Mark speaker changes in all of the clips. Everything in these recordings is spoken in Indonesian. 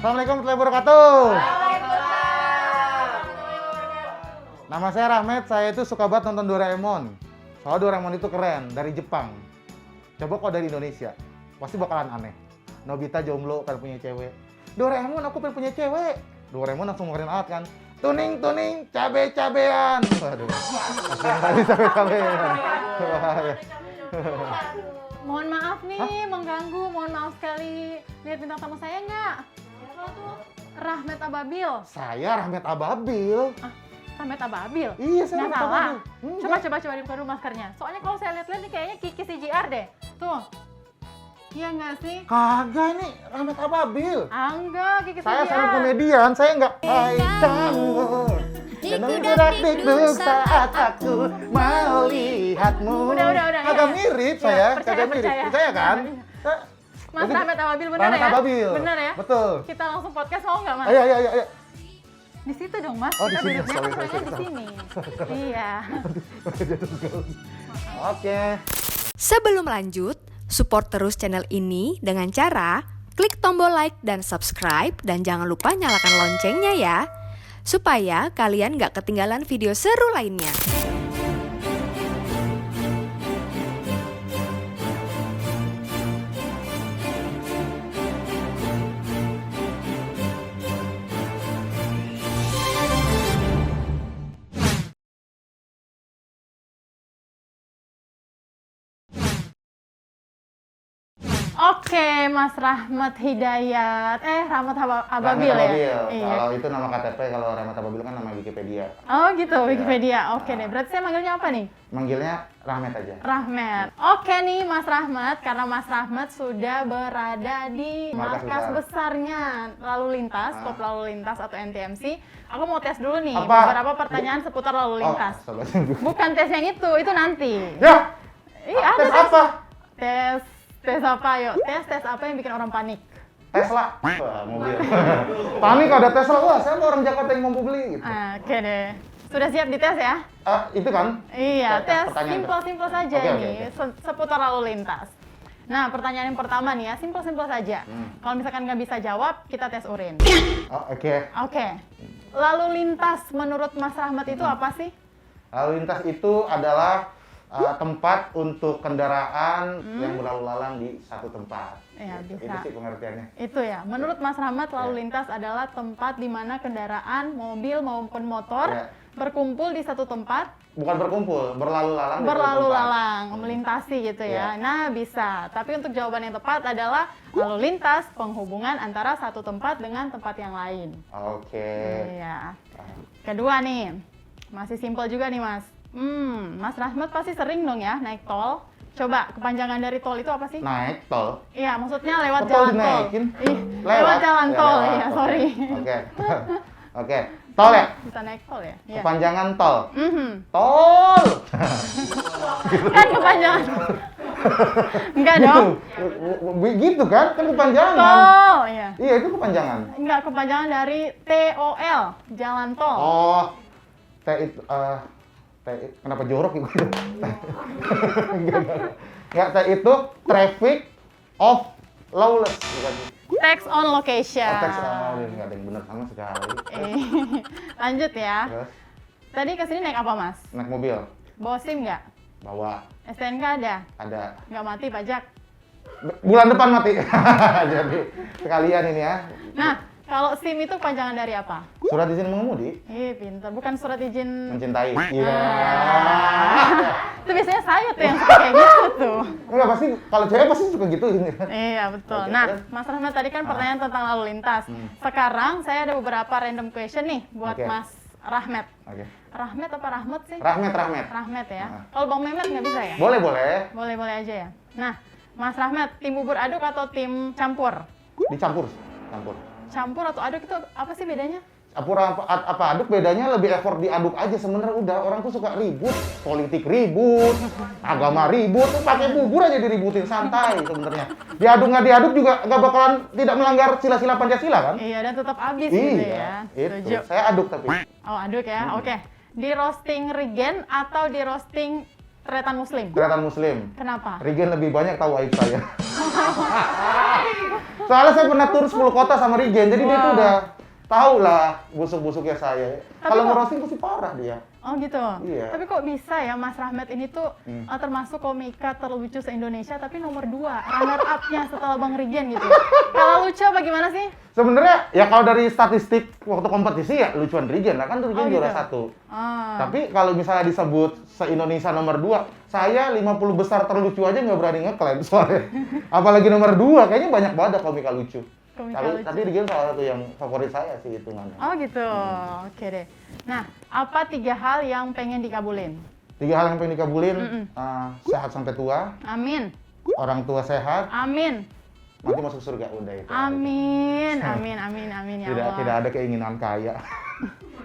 Speaker 1: Assalamualaikum warahmatullahi wabarakatuh. Nama saya Rahmat, saya itu suka banget nonton Doraemon. Soalnya Doraemon itu keren, dari Jepang. Coba kalau dari Indonesia, pasti bakalan aneh. Nobita jomblo kan punya cewek. Doraemon aku pengen punya cewek. Doraemon langsung ngeluarin alat kan. Tuning, cabe-cabean. Waduh, tadi cabe-cabean.
Speaker 2: Mohon maaf nih, mengganggu. Mohon maaf sekali. Lihat bintang tamu saya nggak? Rahmat Ababil.
Speaker 1: Saya Rahmat Ababil.
Speaker 2: Rahmat Ababil?
Speaker 1: Iya, saya
Speaker 2: Nggak
Speaker 1: Rahmat
Speaker 2: salah.
Speaker 1: Ababil.
Speaker 2: Coba dibuka dulu maskernya. Soalnya kalau saya lihat-lihat nih kayaknya Kiki CGR deh. Tuh. Iya nggak sih?
Speaker 1: Kagak nih, Rahmat Ababil.
Speaker 2: Enggak, Kiki
Speaker 1: Saya
Speaker 2: CGR.
Speaker 1: seorang komedian, saya nggak. Hai kamu, dikuduk saat aku melihatmu.
Speaker 2: Udah.
Speaker 1: Agak
Speaker 2: ya.
Speaker 1: mirip
Speaker 2: Iya,
Speaker 1: saya,
Speaker 2: percaya,
Speaker 1: agak mirip.
Speaker 2: percaya.
Speaker 1: Percaya kan?
Speaker 2: Mas
Speaker 1: Jadi,
Speaker 2: Rahmat Ababil bener
Speaker 1: Rahmat
Speaker 2: ya?
Speaker 1: Ababil.
Speaker 2: Bener ya?
Speaker 1: Betul.
Speaker 2: Kita langsung podcast mau nggak Mas?
Speaker 1: Ayo.
Speaker 2: Di situ dong Mas.
Speaker 1: Oh, di
Speaker 2: Kita
Speaker 1: sini.
Speaker 2: duduknya kan
Speaker 1: Sorry.
Speaker 2: soalnya di sini. Iya.
Speaker 1: Oke.
Speaker 3: Sebelum lanjut, support terus channel ini dengan cara klik tombol like dan subscribe dan jangan lupa nyalakan loncengnya ya, supaya kalian gak ketinggalan video seru lainnya.
Speaker 2: Oke, Mas Rahmat Hidayat. Rahmat Ababil
Speaker 1: Rahmat
Speaker 2: ya?
Speaker 1: Ababil.
Speaker 2: Iya.
Speaker 1: Kalau itu nama KTP, kalau Rahmat Ababil kan nama Wikipedia.
Speaker 2: Oh gitu,
Speaker 1: Iya.
Speaker 2: Wikipedia. Oke deh, berarti saya manggilnya apa nih?
Speaker 1: Manggilnya Rahmat aja.
Speaker 2: Rahmat. Oke nih Mas Rahmat, karena Mas Rahmat sudah berada di
Speaker 1: Markas
Speaker 2: markas
Speaker 1: besar.
Speaker 2: besarnya lalu lintas, klub lalu lintas atau NTMC. Aku mau tes dulu nih
Speaker 1: Apa?
Speaker 2: beberapa pertanyaan seputar lalu lintas.
Speaker 1: Oh,
Speaker 2: Bukan tes yang itu nanti.
Speaker 1: ya,
Speaker 2: Iya, ada
Speaker 1: tes apa?
Speaker 2: Tes apa yuk? Tes apa yang bikin orang panik?
Speaker 1: Tesla. Wah, mobil. Panik ada Tesla. Wah, saya mau orang Jakarta yang mau beli gitu.
Speaker 2: Oke deh. Sudah siap dites ya?
Speaker 1: Itu kan?
Speaker 2: Iya, tes
Speaker 1: Pertanyaan.
Speaker 2: simpel saja
Speaker 1: Oke,
Speaker 2: nih, seputar lalu lintas. Nah, pertanyaan yang pertama nih ya, simpel saja. Kalau misalkan nggak bisa jawab, kita tes urin.
Speaker 1: Oh, oke.
Speaker 2: Oke. Lalu lintas menurut Mas Rahmat itu apa sih?
Speaker 1: Lalu lintas itu adalah tempat untuk kendaraan yang berlalu lalang di satu tempat.
Speaker 2: Ya,
Speaker 1: Gitu.
Speaker 2: bisa.
Speaker 1: Itu sih pengertiannya.
Speaker 2: Itu ya. Menurut Mas Rahmat, lalu
Speaker 1: Ya.
Speaker 2: lintas adalah tempat di mana kendaraan, mobil maupun motor
Speaker 1: Ya.
Speaker 2: berkumpul di satu tempat,
Speaker 1: Bukan berkumpul, berlalu lalang. di satu
Speaker 2: berlalu
Speaker 1: tempat.
Speaker 2: lalang, melintasi gitu ya.
Speaker 1: Ya.
Speaker 2: Nah, bisa. Tapi untuk jawaban yang tepat adalah lalu lintas penghubungan antara satu tempat dengan tempat yang lain.
Speaker 1: Oke.
Speaker 2: Iya. Kedua nih, masih simpel juga nih Mas. Mas Rahmat pasti sering dong ya naik tol. Coba kepanjangan dari tol itu apa sih?
Speaker 1: Naik tol.
Speaker 2: Iya, maksudnya lewat
Speaker 1: Kok tol
Speaker 2: jalan tol.
Speaker 1: dinaikin?
Speaker 2: Ih, lewat jalan
Speaker 1: Ya,
Speaker 2: tol,
Speaker 1: lewat.
Speaker 2: iya
Speaker 1: Oke.
Speaker 2: sorry.
Speaker 1: Oke. Oke. Tol ya?
Speaker 2: Bisa naik tol ya? Iya.
Speaker 1: Kepanjangan tol.
Speaker 2: Mhm.
Speaker 1: Tol.
Speaker 2: Kan kepanjangan. Enggak dong.
Speaker 1: Begitu kan? Kan kepanjangan.
Speaker 2: Tol, iya.
Speaker 1: Iya, itu kepanjangan.
Speaker 2: Enggak kepanjangan dari TOL, jalan tol.
Speaker 1: Oh. Kenapa jorok gitu? Enggak, itu traffic of lawless, bukan.
Speaker 2: Text on location.
Speaker 1: Teks enggak ada yang benar sama sekali.
Speaker 2: Lanjut ya.
Speaker 1: Terus
Speaker 2: Tadi kesini naik apa Mas?
Speaker 1: naik mobil,
Speaker 2: Bawa SIM nggak?
Speaker 1: bawa,
Speaker 2: STNK ada?
Speaker 1: ada.
Speaker 2: Nggak mati pajak?
Speaker 1: Bulan depan mati. Jadi sekalian ini ya.
Speaker 2: Nah, kalau SIM itu panjangan dari apa?
Speaker 1: Surat izin mengemudi,
Speaker 2: Ih, pintar. Bukan surat izin...
Speaker 1: mencintai. Iya.
Speaker 2: Itu biasanya saya tuh yang suka kayak gitu tuh.
Speaker 1: Enggak, pasti kalau cewek pasti suka gitu ini.
Speaker 2: Iya, betul.
Speaker 1: Oke,
Speaker 2: Nah,
Speaker 1: terus?
Speaker 2: Mas Rahmat tadi kan pertanyaan tentang lalu lintas. Sekarang saya ada beberapa random question nih buat
Speaker 1: Oke.
Speaker 2: Mas Rahmat.
Speaker 1: Oke.
Speaker 2: Rahmat apa Rahmat sih?
Speaker 1: Rahmat.
Speaker 2: Rahmat ya. Kalau Bang Mehmet nggak bisa ya?
Speaker 1: Boleh, boleh.
Speaker 2: Boleh-boleh aja ya. Nah, Mas Rahmat, tim bubur aduk atau tim campur?
Speaker 1: Dicampur, campur.
Speaker 2: Campur atau aduk itu apa sih bedanya?
Speaker 1: Campur apa aduk bedanya lebih effort diaduk aja sebenarnya udah orang tuh suka ribut, politik ribut, agama ribut, tuh pakai bubur aja diributin santai sebenarnya. Diaduk nggak diaduk juga nggak bakalan tidak melanggar sila-sila Pancasila kan?
Speaker 2: Iya, dan tetap habis gitu ya.
Speaker 1: itu.
Speaker 2: Setuju.
Speaker 1: Saya aduk tapi.
Speaker 2: Oh, aduk ya. Oke. Di roasting Regen atau di roasting Tretan Muslim?
Speaker 1: Kelihatan Muslim.
Speaker 2: Kenapa?
Speaker 1: Regen lebih banyak tahu aib saya. Soalnya saya pernah tur 10 kota sama Regen, jadi dia tuh udah tahu lah busuk-busuknya saya. Kalau
Speaker 2: kok-
Speaker 1: ngerosting pasti parah dia.
Speaker 2: Oh gitu.
Speaker 1: Iya.
Speaker 2: Tapi kok bisa ya Mas Rahmat ini tuh termasuk komika terlucu se-Indonesia tapi nomor 2, runner up-nya setelah Bang Regen gitu. Kalau lucu apa gimana sih?
Speaker 1: Sebenarnya ya kalau dari statistik waktu kompetisi ya lucuan Regen lah, kan Regen
Speaker 2: Oh,
Speaker 1: juara
Speaker 2: gitu.
Speaker 1: 1.
Speaker 2: Ah.
Speaker 1: Tapi kalau misalnya disebut se-Indonesia nomor 2, saya 50 besar terlucu aja nggak berani ngeklaim soalnya. Apalagi nomor 2, kayaknya banyak banget komika lucu.
Speaker 2: Komika lucu.
Speaker 1: Tapi Regen salah satu yang favorit saya sih hitungannya.
Speaker 2: Oh gitu. Oke deh. Nah, apa 3 hal yang pengen dikabulin?
Speaker 1: 3 hal yang pengen dikabulin, sehat sampai tua,
Speaker 2: Amin.
Speaker 1: orang tua sehat,
Speaker 2: Amin.
Speaker 1: mati masuk surga, udah itu.
Speaker 2: Amin. Amin. Amin. Amin ya Allah.
Speaker 1: Tidak ada keinginan kaya.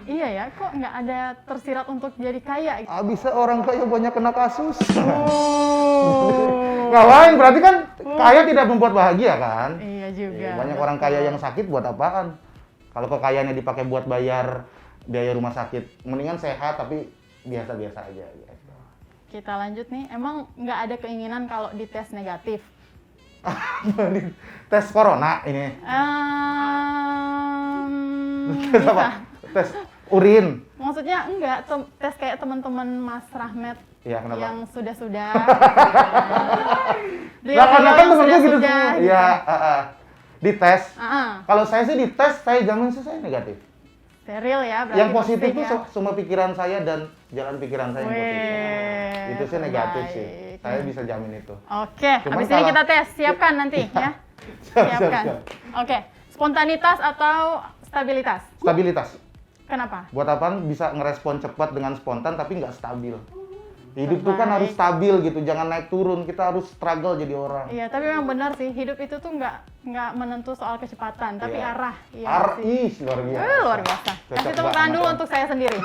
Speaker 2: Iya ya, kok nggak ada tersirat untuk jadi kaya?
Speaker 1: Bisa orang kaya banyak kena kasus.
Speaker 2: Oh.
Speaker 1: Ngapain? Berarti kan kaya tidak membuat bahagia kan?
Speaker 2: Iya juga.
Speaker 1: Banyak orang kaya yang sakit buat apaan? Kalau kekayaannya dipakai buat bayar biaya rumah sakit, mendingan sehat tapi biasa-biasa aja. Gitu.
Speaker 2: Kita lanjut nih, emang nggak ada keinginan kalau dites negatif?
Speaker 1: Tes corona ini. Tes
Speaker 2: Bisa.
Speaker 1: apa? Tes urin.
Speaker 2: Maksudnya enggak, tes kayak teman-teman Mas Rahmat
Speaker 1: Iya, kenapa?
Speaker 2: yang sudah-sudah.
Speaker 1: Lah karena kan temenku gitu
Speaker 2: sudah-sudah,
Speaker 1: semua. Iya, dites.
Speaker 2: Ah,
Speaker 1: Kalau saya sih dites, saya jamin sih saya negatif.
Speaker 2: steril ya berarti.
Speaker 1: Yang positif tuh
Speaker 2: ya.
Speaker 1: semua pikiran saya dan jalan pikiran saya yang positif.
Speaker 2: Weh,
Speaker 1: Itu sih negatif
Speaker 2: terbaik.
Speaker 1: sih. Saya bisa jamin itu.
Speaker 2: Oke,
Speaker 1: Cuman
Speaker 2: habis ini
Speaker 1: kalau-
Speaker 2: kita tes. Siapkan nanti ya. Siapkan.
Speaker 1: siap.
Speaker 2: Oke, spontanitas atau stabilitas?
Speaker 1: Stabilitas.
Speaker 2: Kenapa?
Speaker 1: Buat apaan bisa ngerespon cepat dengan spontan tapi nggak stabil. Hidup tuh kan
Speaker 2: Terbaik.
Speaker 1: harus stabil gitu, jangan naik turun. Kita harus struggle jadi orang.
Speaker 2: Iya, tapi memang benar sih, hidup itu tuh nggak menentu soal kecepatan, tapi
Speaker 1: Iya.
Speaker 2: arah. Iya sih.
Speaker 1: Luar biasa.
Speaker 2: Luar biasa.
Speaker 1: Cocok
Speaker 2: Kasih tepuk tangan
Speaker 1: banget,
Speaker 2: dulu
Speaker 1: kan?
Speaker 2: untuk saya sendiri.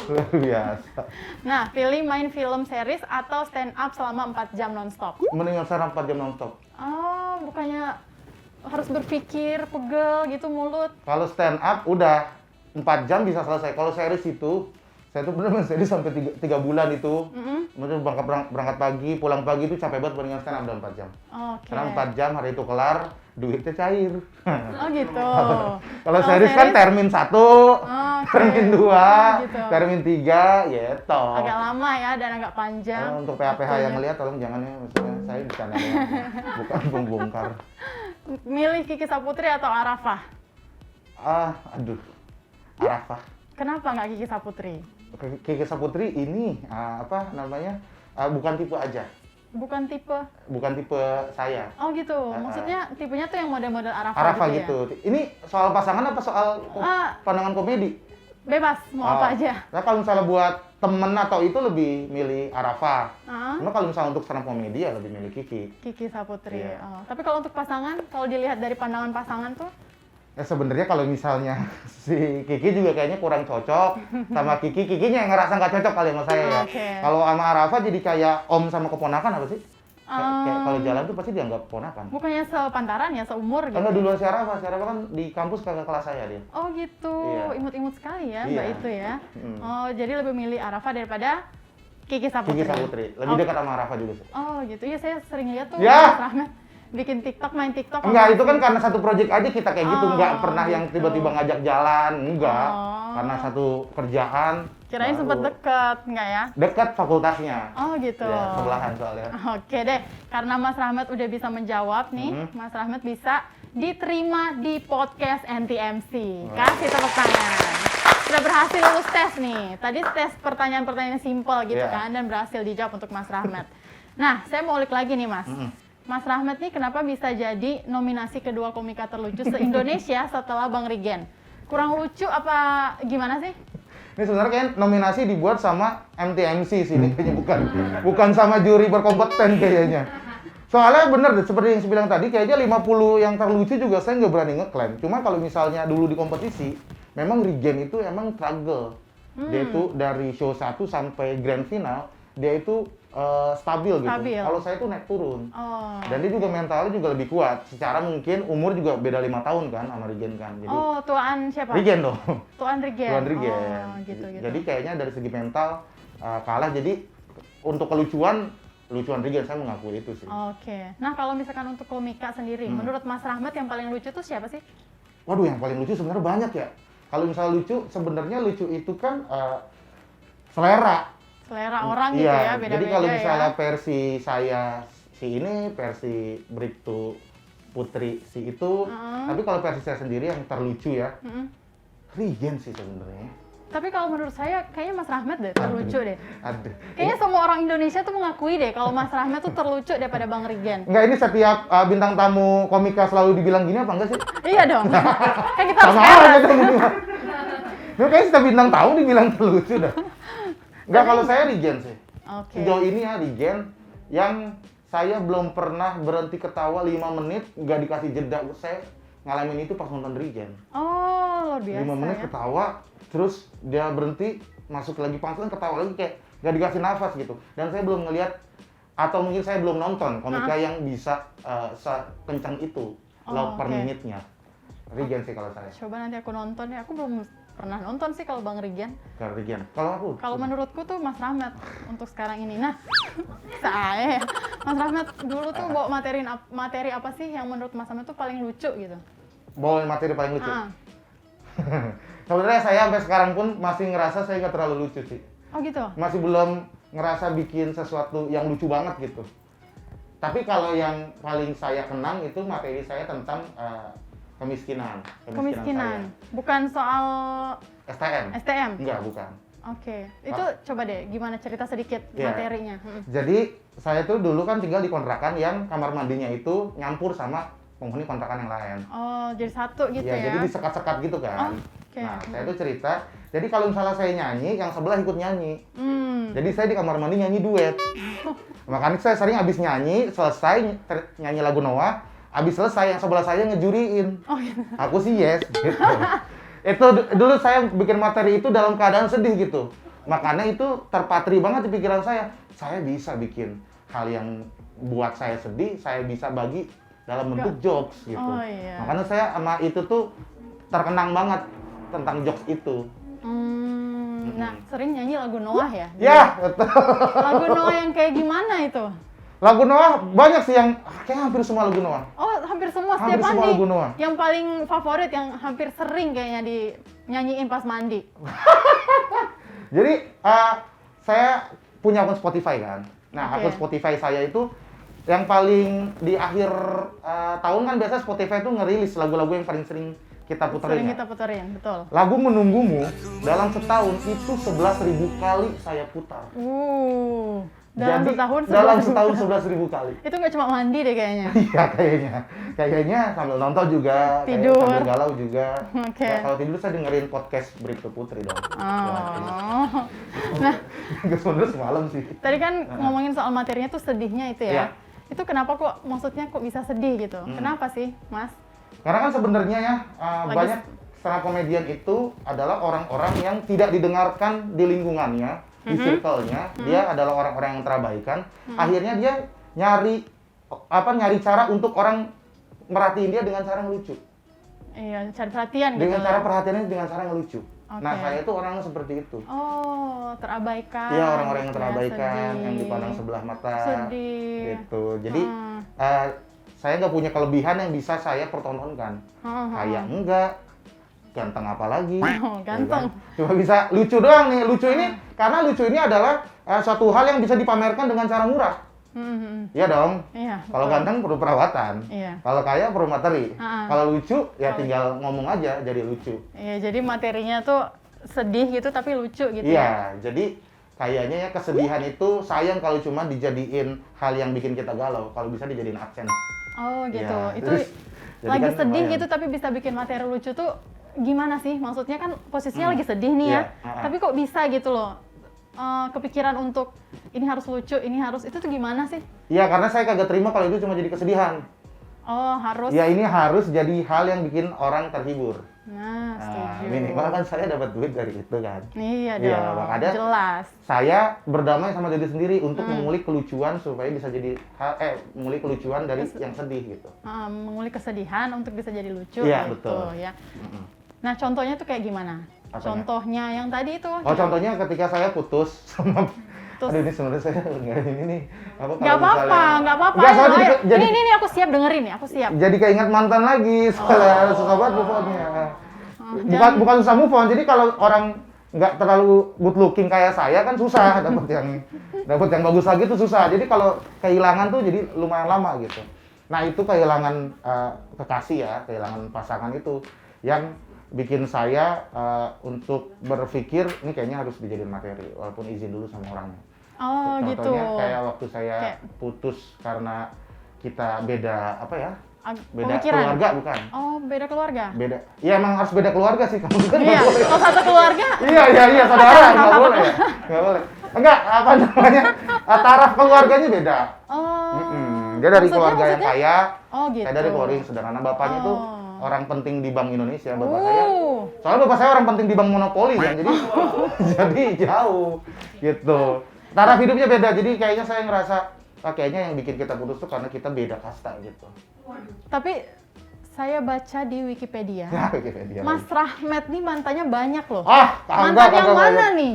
Speaker 1: Luar biasa.
Speaker 2: Nah, pilih main film series atau stand up selama 4 jam nonstop.
Speaker 1: Mendingan sekarang 4 jam nonstop.
Speaker 2: Oh, bukannya harus berpikir, pegel gitu mulut.
Speaker 1: Kalau stand up udah 4 jam bisa selesai. Kalau series itu, saya tuh bener-bener series sampai 3 bulan itu. Maksudnya berangkat pagi, pulang pagi itu capek banget mendingan stand up dalam 4 jam.
Speaker 2: Oke.
Speaker 1: Karena 4 jam hari itu kelar, duitnya cair.
Speaker 2: Oh gitu.
Speaker 1: Kalau series kan termin 1,
Speaker 2: Oke.
Speaker 1: termin 2,
Speaker 2: gitu.
Speaker 1: termin 3, ya toh.
Speaker 2: Agak lama ya dan agak panjang.
Speaker 1: Untuk PHPH
Speaker 2: Betul
Speaker 1: yang
Speaker 2: ya.
Speaker 1: ngeliat tolong jangan ya, maksudnya saya bercanda doang. Bukan membongkar.
Speaker 2: Milih Kiki Saputri atau Arafah?
Speaker 1: Aduh. Arafah.
Speaker 2: Kenapa nggak Kiki Saputri?
Speaker 1: Kiki Saputri ini apa namanya? Bukan tipe aja.
Speaker 2: Bukan tipe.
Speaker 1: Bukan tipe saya.
Speaker 2: Oh gitu. Maksudnya tipenya tuh yang model-model Arafah,
Speaker 1: Arafah
Speaker 2: gitu.
Speaker 1: gitu. Ini soal pasangan apa soal pandangan komedi?
Speaker 2: Ya? Bebas, mau apa aja.
Speaker 1: Nah, kalau misalnya buat temen atau itu lebih milih Arafah.
Speaker 2: Ah,
Speaker 1: Cuma kalau misalnya untuk stand up komedi ya lebih milih Kiki.
Speaker 2: Kiki Saputri.
Speaker 1: Iya.
Speaker 2: Oh. Tapi kalau untuk pasangan, kalau dilihat dari pandangan pasangan tuh,
Speaker 1: Ya sebenarnya kalau misalnya si Kiki juga kayaknya kurang cocok sama Kikinya yang ngerasa nggak cocok kali sama saya ya.
Speaker 2: Oke.
Speaker 1: Kalau sama Arafah jadi kayak om sama keponakan apa sih? Kayak
Speaker 2: Um,
Speaker 1: kalau jalan tuh pasti dianggap keponakan.
Speaker 2: bukannya sepantaran ya, seumur gitu.
Speaker 1: Enggak duluan si Arafah kan di kampus kakak kelas saya dia.
Speaker 2: Oh gitu,
Speaker 1: Iya.
Speaker 2: imut-imut sekali ya
Speaker 1: Iya.
Speaker 2: Mbak itu ya.
Speaker 1: Mm.
Speaker 2: Oh jadi lebih milih Arafah daripada Kiki Saputri.
Speaker 1: Kiki Saputri. Lebih
Speaker 2: Oke.
Speaker 1: dekat sama Arafah juga sih.
Speaker 2: Oh gitu, ya saya sering lihat tuh
Speaker 1: Ya.
Speaker 2: Mas Rahmat bikin TikTok, main TikTok.
Speaker 1: Enggak, itu kan karena satu project aja kita kayak gitu,
Speaker 2: Oh,
Speaker 1: enggak pernah yang
Speaker 2: gitu.
Speaker 1: tiba-tiba ngajak jalan, enggak.
Speaker 2: Oh.
Speaker 1: Karena satu kerjaan.
Speaker 2: Kirain
Speaker 1: baru.
Speaker 2: sempat deket, enggak ya?
Speaker 1: Dekat fakultasnya.
Speaker 2: Oh gitu.
Speaker 1: Ya, sebelahan soalnya.
Speaker 2: Oke deh, karena Mas Rahmat udah bisa menjawab nih, Mas Rahmat bisa diterima di podcast NTMC. Kasih tepuk tangan. Sudah berhasil lulus tes nih. Tadi tes pertanyaan-pertanyaan simpel gitu
Speaker 1: Iya.
Speaker 2: kan, dan berhasil dijawab untuk Mas Rahmat. Nah, saya mau ulik lagi nih Mas. Mas Rahmat nih kenapa bisa jadi nominasi kedua komika terlucu se-Indonesia setelah Bang Regen? Kurang lucu apa gimana sih?
Speaker 1: Ini sebenarnya kayak nominasi dibuat sama MTMC sih, ini kayaknya bukan sama juri berkompeten kayaknya. Soalnya bener deh, seperti yang saya bilang tadi, kayaknya 50 yang terlucu juga saya nggak berani ngeklaim. Cuma kalau misalnya dulu di kompetisi, memang Regen itu emang struggle. Dia itu dari show 1 sampai grand final, dia itu stabil gitu.
Speaker 2: Stabil.
Speaker 1: Kalau saya tuh naik turun.
Speaker 2: Oh.
Speaker 1: Dan dia juga mentalnya juga lebih kuat. Secara mungkin umur juga beda 5 tahun kan sama Regen kan. Jadi
Speaker 2: Oh, tuan siapa?
Speaker 1: Regen dong.
Speaker 2: Tuan Regen.
Speaker 1: Tuan Regen.
Speaker 2: Oh, gitu.
Speaker 1: Jadi kayaknya dari segi mental kalah. Jadi untuk kelucuan lucuan Regen, saya mengakui itu sih.
Speaker 2: Oke. Nah, kalau misalkan untuk komika sendiri, menurut Mas Rahmat yang paling lucu tuh siapa sih?
Speaker 1: Waduh, yang paling lucu sebenarnya banyak ya. Kalau misalnya lucu, sebenarnya lucu itu kan selera.
Speaker 2: Selera orang gitu
Speaker 1: Iya,
Speaker 2: ya, beda-beda
Speaker 1: jadi kalau
Speaker 2: ya.
Speaker 1: misalnya versi saya si ini, versi Bribtu Putri si itu, tapi kalau versi saya sendiri yang terlucu ya, Regen sih sebenarnya.
Speaker 2: Tapi kalau menurut saya, kayaknya Mas Rahmat deh terlucu deh.
Speaker 1: Aduh.
Speaker 2: Kayaknya semua orang Indonesia tuh mengakui deh kalau Mas Rahmat tuh terlucu daripada Bang Rigen.
Speaker 1: Enggak, ini setiap bintang tamu komika selalu dibilang gini apa enggak sih?
Speaker 2: Iya dong. Kan kita harus
Speaker 1: Sama
Speaker 2: fair.
Speaker 1: aja dong ini mah. Ini kayaknya setiap bintang tamu dibilang terlucu dah. Enggak, kalau saya Regen sih.
Speaker 2: Oke.
Speaker 1: Sejauh ini ya Regen yang saya belum pernah berhenti ketawa 5 menit nggak dikasih jeda. Saya ngalamin itu pas nonton Regen.
Speaker 2: Oh, luar biasa
Speaker 1: 5 menit
Speaker 2: ya.
Speaker 1: ketawa, terus dia berhenti, masuk lagi panggilan, ketawa lagi kayak nggak dikasih nafas gitu. Dan saya belum ngelihat, atau mungkin saya belum nonton komika yang bisa sekencang itu per
Speaker 2: oke.
Speaker 1: menitnya. Regen sih kalau saya.
Speaker 2: Coba nanti aku nonton ya. Aku belum pernah nonton sih kalau Bang Rigen.
Speaker 1: Kalau Regen. Kalau aku?
Speaker 2: Kalau menurutku tuh Mas Rahmat untuk sekarang ini. Nah, saya ya. Mas Rahmat dulu tuh bawa materi apa sih yang menurut Mas Rahmat tuh paling lucu gitu?
Speaker 1: Bawa materi paling lucu.
Speaker 2: Ah.
Speaker 1: Sebenarnya saya sampai sekarang pun masih ngerasa saya nggak terlalu lucu sih.
Speaker 2: Oh gitu?
Speaker 1: Masih belum ngerasa bikin sesuatu yang lucu banget gitu. Tapi kalau yang paling saya kenang itu materi saya tentang kemiskinan.
Speaker 2: Kemiskinan. Bukan soal
Speaker 1: STM?
Speaker 2: STM?
Speaker 1: Enggak, bukan.
Speaker 2: Oke. Itu coba deh gimana cerita sedikit
Speaker 1: Iya.
Speaker 2: materinya.
Speaker 1: Jadi saya tuh dulu kan tinggal di kontrakan yang kamar mandinya itu nyampur sama penghuni kontrakan yang lain.
Speaker 2: Oh, jadi satu gitu ya?
Speaker 1: Jadi disekat-sekat gitu kan.
Speaker 2: Oke.
Speaker 1: Nah, saya tuh cerita, jadi kalau misalnya saya nyanyi, yang sebelah ikut nyanyi. Jadi saya di kamar mandi nyanyi duet. Makanya saya sering abis nyanyi, selesai nyanyi lagu Noah, abis selesai yang sebelah saya ngejuriin.
Speaker 2: Oh gitu.
Speaker 1: Aku sih yes, gitu. Itu dulu saya bikin materi itu dalam keadaan sedih gitu. Makanya itu terpatri banget di pikiran saya bisa bikin hal yang buat saya sedih, saya bisa bagi dalam bentuk jokes gitu.
Speaker 2: Oh, iya.
Speaker 1: Makanya saya sama itu tuh terkenang banget tentang jokes itu.
Speaker 2: Nah, sering nyanyi lagu Noah ya?
Speaker 1: Ya, betul.
Speaker 2: Lagu Noah yang kayak gimana itu?
Speaker 1: Lagu Noah banyak sih yang kayak hampir semua lagu Noah.
Speaker 2: Oh, hampir semua
Speaker 1: Hampir
Speaker 2: setiap
Speaker 1: semua
Speaker 2: mandi.
Speaker 1: lagu Noah.
Speaker 2: Yang paling favorit, yang hampir sering kayaknya dinyanyiin pas mandi.
Speaker 1: Jadi saya punya akun Spotify kan. Nah,
Speaker 2: Oke.
Speaker 1: akun Spotify saya itu yang paling di akhir tahun kan biasa Spotify itu ngerilis lagu-lagu yang paling sering kita puterin.
Speaker 2: Sering
Speaker 1: Ya.
Speaker 2: kita puterin, betul.
Speaker 1: Lagu Menunggumu dalam setahun itu 11.000 kali saya putar.
Speaker 2: Dalam
Speaker 1: Jadi,
Speaker 2: setahun
Speaker 1: dalam
Speaker 2: 11.000
Speaker 1: setahun 11.000 kali.
Speaker 2: Itu nggak cuma mandi deh kayaknya.
Speaker 1: Iya kayaknya sambil nonton juga, kayak
Speaker 2: Tidur.
Speaker 1: sambil galau juga.
Speaker 2: Oke.
Speaker 1: Ya, kalau tidur saya dengerin podcast Bribtu Putri dong.
Speaker 2: Oh. Nah,
Speaker 1: Sebenarnya semalam sih.
Speaker 2: tadi kan ngomongin soal materinya tuh sedihnya itu
Speaker 1: Iya.
Speaker 2: ya. Itu kenapa kok, maksudnya kok bisa sedih gitu? Kenapa sih, Mas?
Speaker 1: Karena kan sebenarnya ya
Speaker 2: Lagi
Speaker 1: banyak stand up komedian itu adalah orang-orang yang tidak didengarkan di lingkungannya, di circle-nya. Dia adalah orang-orang yang terabaikan. Akhirnya dia nyari cara untuk orang merhatiin dia dengan cara yang lucu.
Speaker 2: Iya, cari perhatian gitu.
Speaker 1: Dengan cara perhatiannya dengan cara yang lucu.
Speaker 2: Oke.
Speaker 1: Nah, saya itu orang seperti itu.
Speaker 2: Oh, terabaikan.
Speaker 1: Iya, orang-orang yang
Speaker 2: gitu ya,
Speaker 1: terabaikan, yang
Speaker 2: sedih.
Speaker 1: dipandang sebelah mata.
Speaker 2: Sedih.
Speaker 1: Gitu. Jadi saya nggak punya kelebihan yang bisa saya pertontonkan. Kayak enggak, ganteng apa lagi?
Speaker 2: Oh, ganteng.
Speaker 1: Ya kan? Cuma bisa lucu doang nih. Lucu ini karena lucu ini adalah suatu hal yang bisa dipamerkan dengan cara murah. Iya dong.
Speaker 2: Iya.
Speaker 1: Kalau
Speaker 2: betul.
Speaker 1: ganteng perlu perawatan.
Speaker 2: Iya.
Speaker 1: Kalau kaya perlu materi. Kalau lucu ya
Speaker 2: Kalau-
Speaker 1: tinggal ngomong aja jadi lucu.
Speaker 2: Iya, jadi materinya tuh sedih gitu tapi lucu gitu ya.
Speaker 1: Iya, jadi kayaknya ya kesedihan itu sayang kalau cuma dijadiin hal yang bikin kita galau. Kalau bisa dijadiin AdSense.
Speaker 2: Oh, gitu.
Speaker 1: Iya,
Speaker 2: Itu
Speaker 1: terus jadi
Speaker 2: lagi
Speaker 1: kan
Speaker 2: sedih
Speaker 1: lumayan.
Speaker 2: gitu tapi bisa bikin materi lucu tuh gimana sih? Maksudnya kan posisinya lagi sedih nih ya.
Speaker 1: Iya,
Speaker 2: Tapi kok bisa gitu loh. Kepikiran untuk ini harus lucu, ini harus itu tuh gimana sih?
Speaker 1: Iya, karena saya kagak terima kalau itu cuma jadi kesedihan.
Speaker 2: Oh, harus.
Speaker 1: Ya ini harus jadi hal yang bikin orang terhibur.
Speaker 2: Nah, setuju.
Speaker 1: Minimal kan saya dapat duit dari itu kan.
Speaker 2: Iya
Speaker 1: Iya,
Speaker 2: dong.
Speaker 1: makanya
Speaker 2: Jelas.
Speaker 1: Saya berdamai sama diri sendiri untuk mengulik kelucuan supaya bisa jadi mengulik kelucuan dari yang sedih gitu.
Speaker 2: Mengulik kesedihan untuk bisa jadi lucu
Speaker 1: Iya,
Speaker 2: gitu
Speaker 1: betul.
Speaker 2: ya. Nah, contohnya tuh kayak gimana?
Speaker 1: Apanya?
Speaker 2: Contohnya yang tadi itu.
Speaker 1: Oh, contohnya ketika saya putus sama
Speaker 2: Terus
Speaker 1: Aduh, ini sebenarnya saya nggak ini nih. Apa
Speaker 2: nggak apa-apa, nggak apa-apa.
Speaker 1: Nggak,
Speaker 2: Ayo,
Speaker 1: soalnya
Speaker 2: ayo.
Speaker 1: jadi,
Speaker 2: Ini aku siap dengerin nih, aku siap.
Speaker 1: jadi keinget mantan lagi. Soalnya suka banget move on-nya. Bukan susah move on. Jadi kalau orang nggak terlalu good looking kayak saya kan susah dapat yang bagus lagi tuh susah. Jadi kalau kehilangan tuh jadi lumayan lama gitu. Nah itu kehilangan kekasih ya, kehilangan pasangan itu yang bikin saya untuk berpikir ini kayaknya harus dijadiin materi walaupun izin dulu sama orangnya.
Speaker 2: Oh gitu.
Speaker 1: Contohnya kayak waktu saya
Speaker 2: Kayak-
Speaker 1: putus karena kita beda apa ya? Beda
Speaker 2: Pemikiran.
Speaker 1: keluarga bukan?
Speaker 2: Oh, beda keluarga.
Speaker 1: Beda. Ya emang harus beda keluarga sih kamu kan
Speaker 2: Iya,
Speaker 1: nggak boleh.
Speaker 2: kalau satu keluarga.
Speaker 1: Iya saudara nggak boleh ya? Nggak boleh. Enggak apa namanya? Taraf keluarganya beda.
Speaker 2: Oh.
Speaker 1: Dia dari
Speaker 2: Maksudnya-
Speaker 1: keluarga yang
Speaker 2: maksudnya?
Speaker 1: kaya.
Speaker 2: Oh gitu.
Speaker 1: Saya dari keluarga yang sederhana. Bapaknya tuh
Speaker 2: Oh.
Speaker 1: orang penting di Bank Indonesia. Bapak saya.
Speaker 2: Oh.
Speaker 1: Soalnya bapak saya orang penting di Bank Monopoli kan. Jadi jadi jauh gitu. Taraf hidupnya beda. Jadi kayaknya saya ngerasa kayaknya yang bikin kita putus tuh karena kita beda kasta gitu.
Speaker 2: Tapi saya baca di Wikipedia.
Speaker 1: Ya, Wikipedia.
Speaker 2: Mas Rahmat nih mantannya banyak loh.
Speaker 1: Kagak,
Speaker 2: Mantan yang
Speaker 1: kagak
Speaker 2: mana
Speaker 1: banyak.
Speaker 2: nih?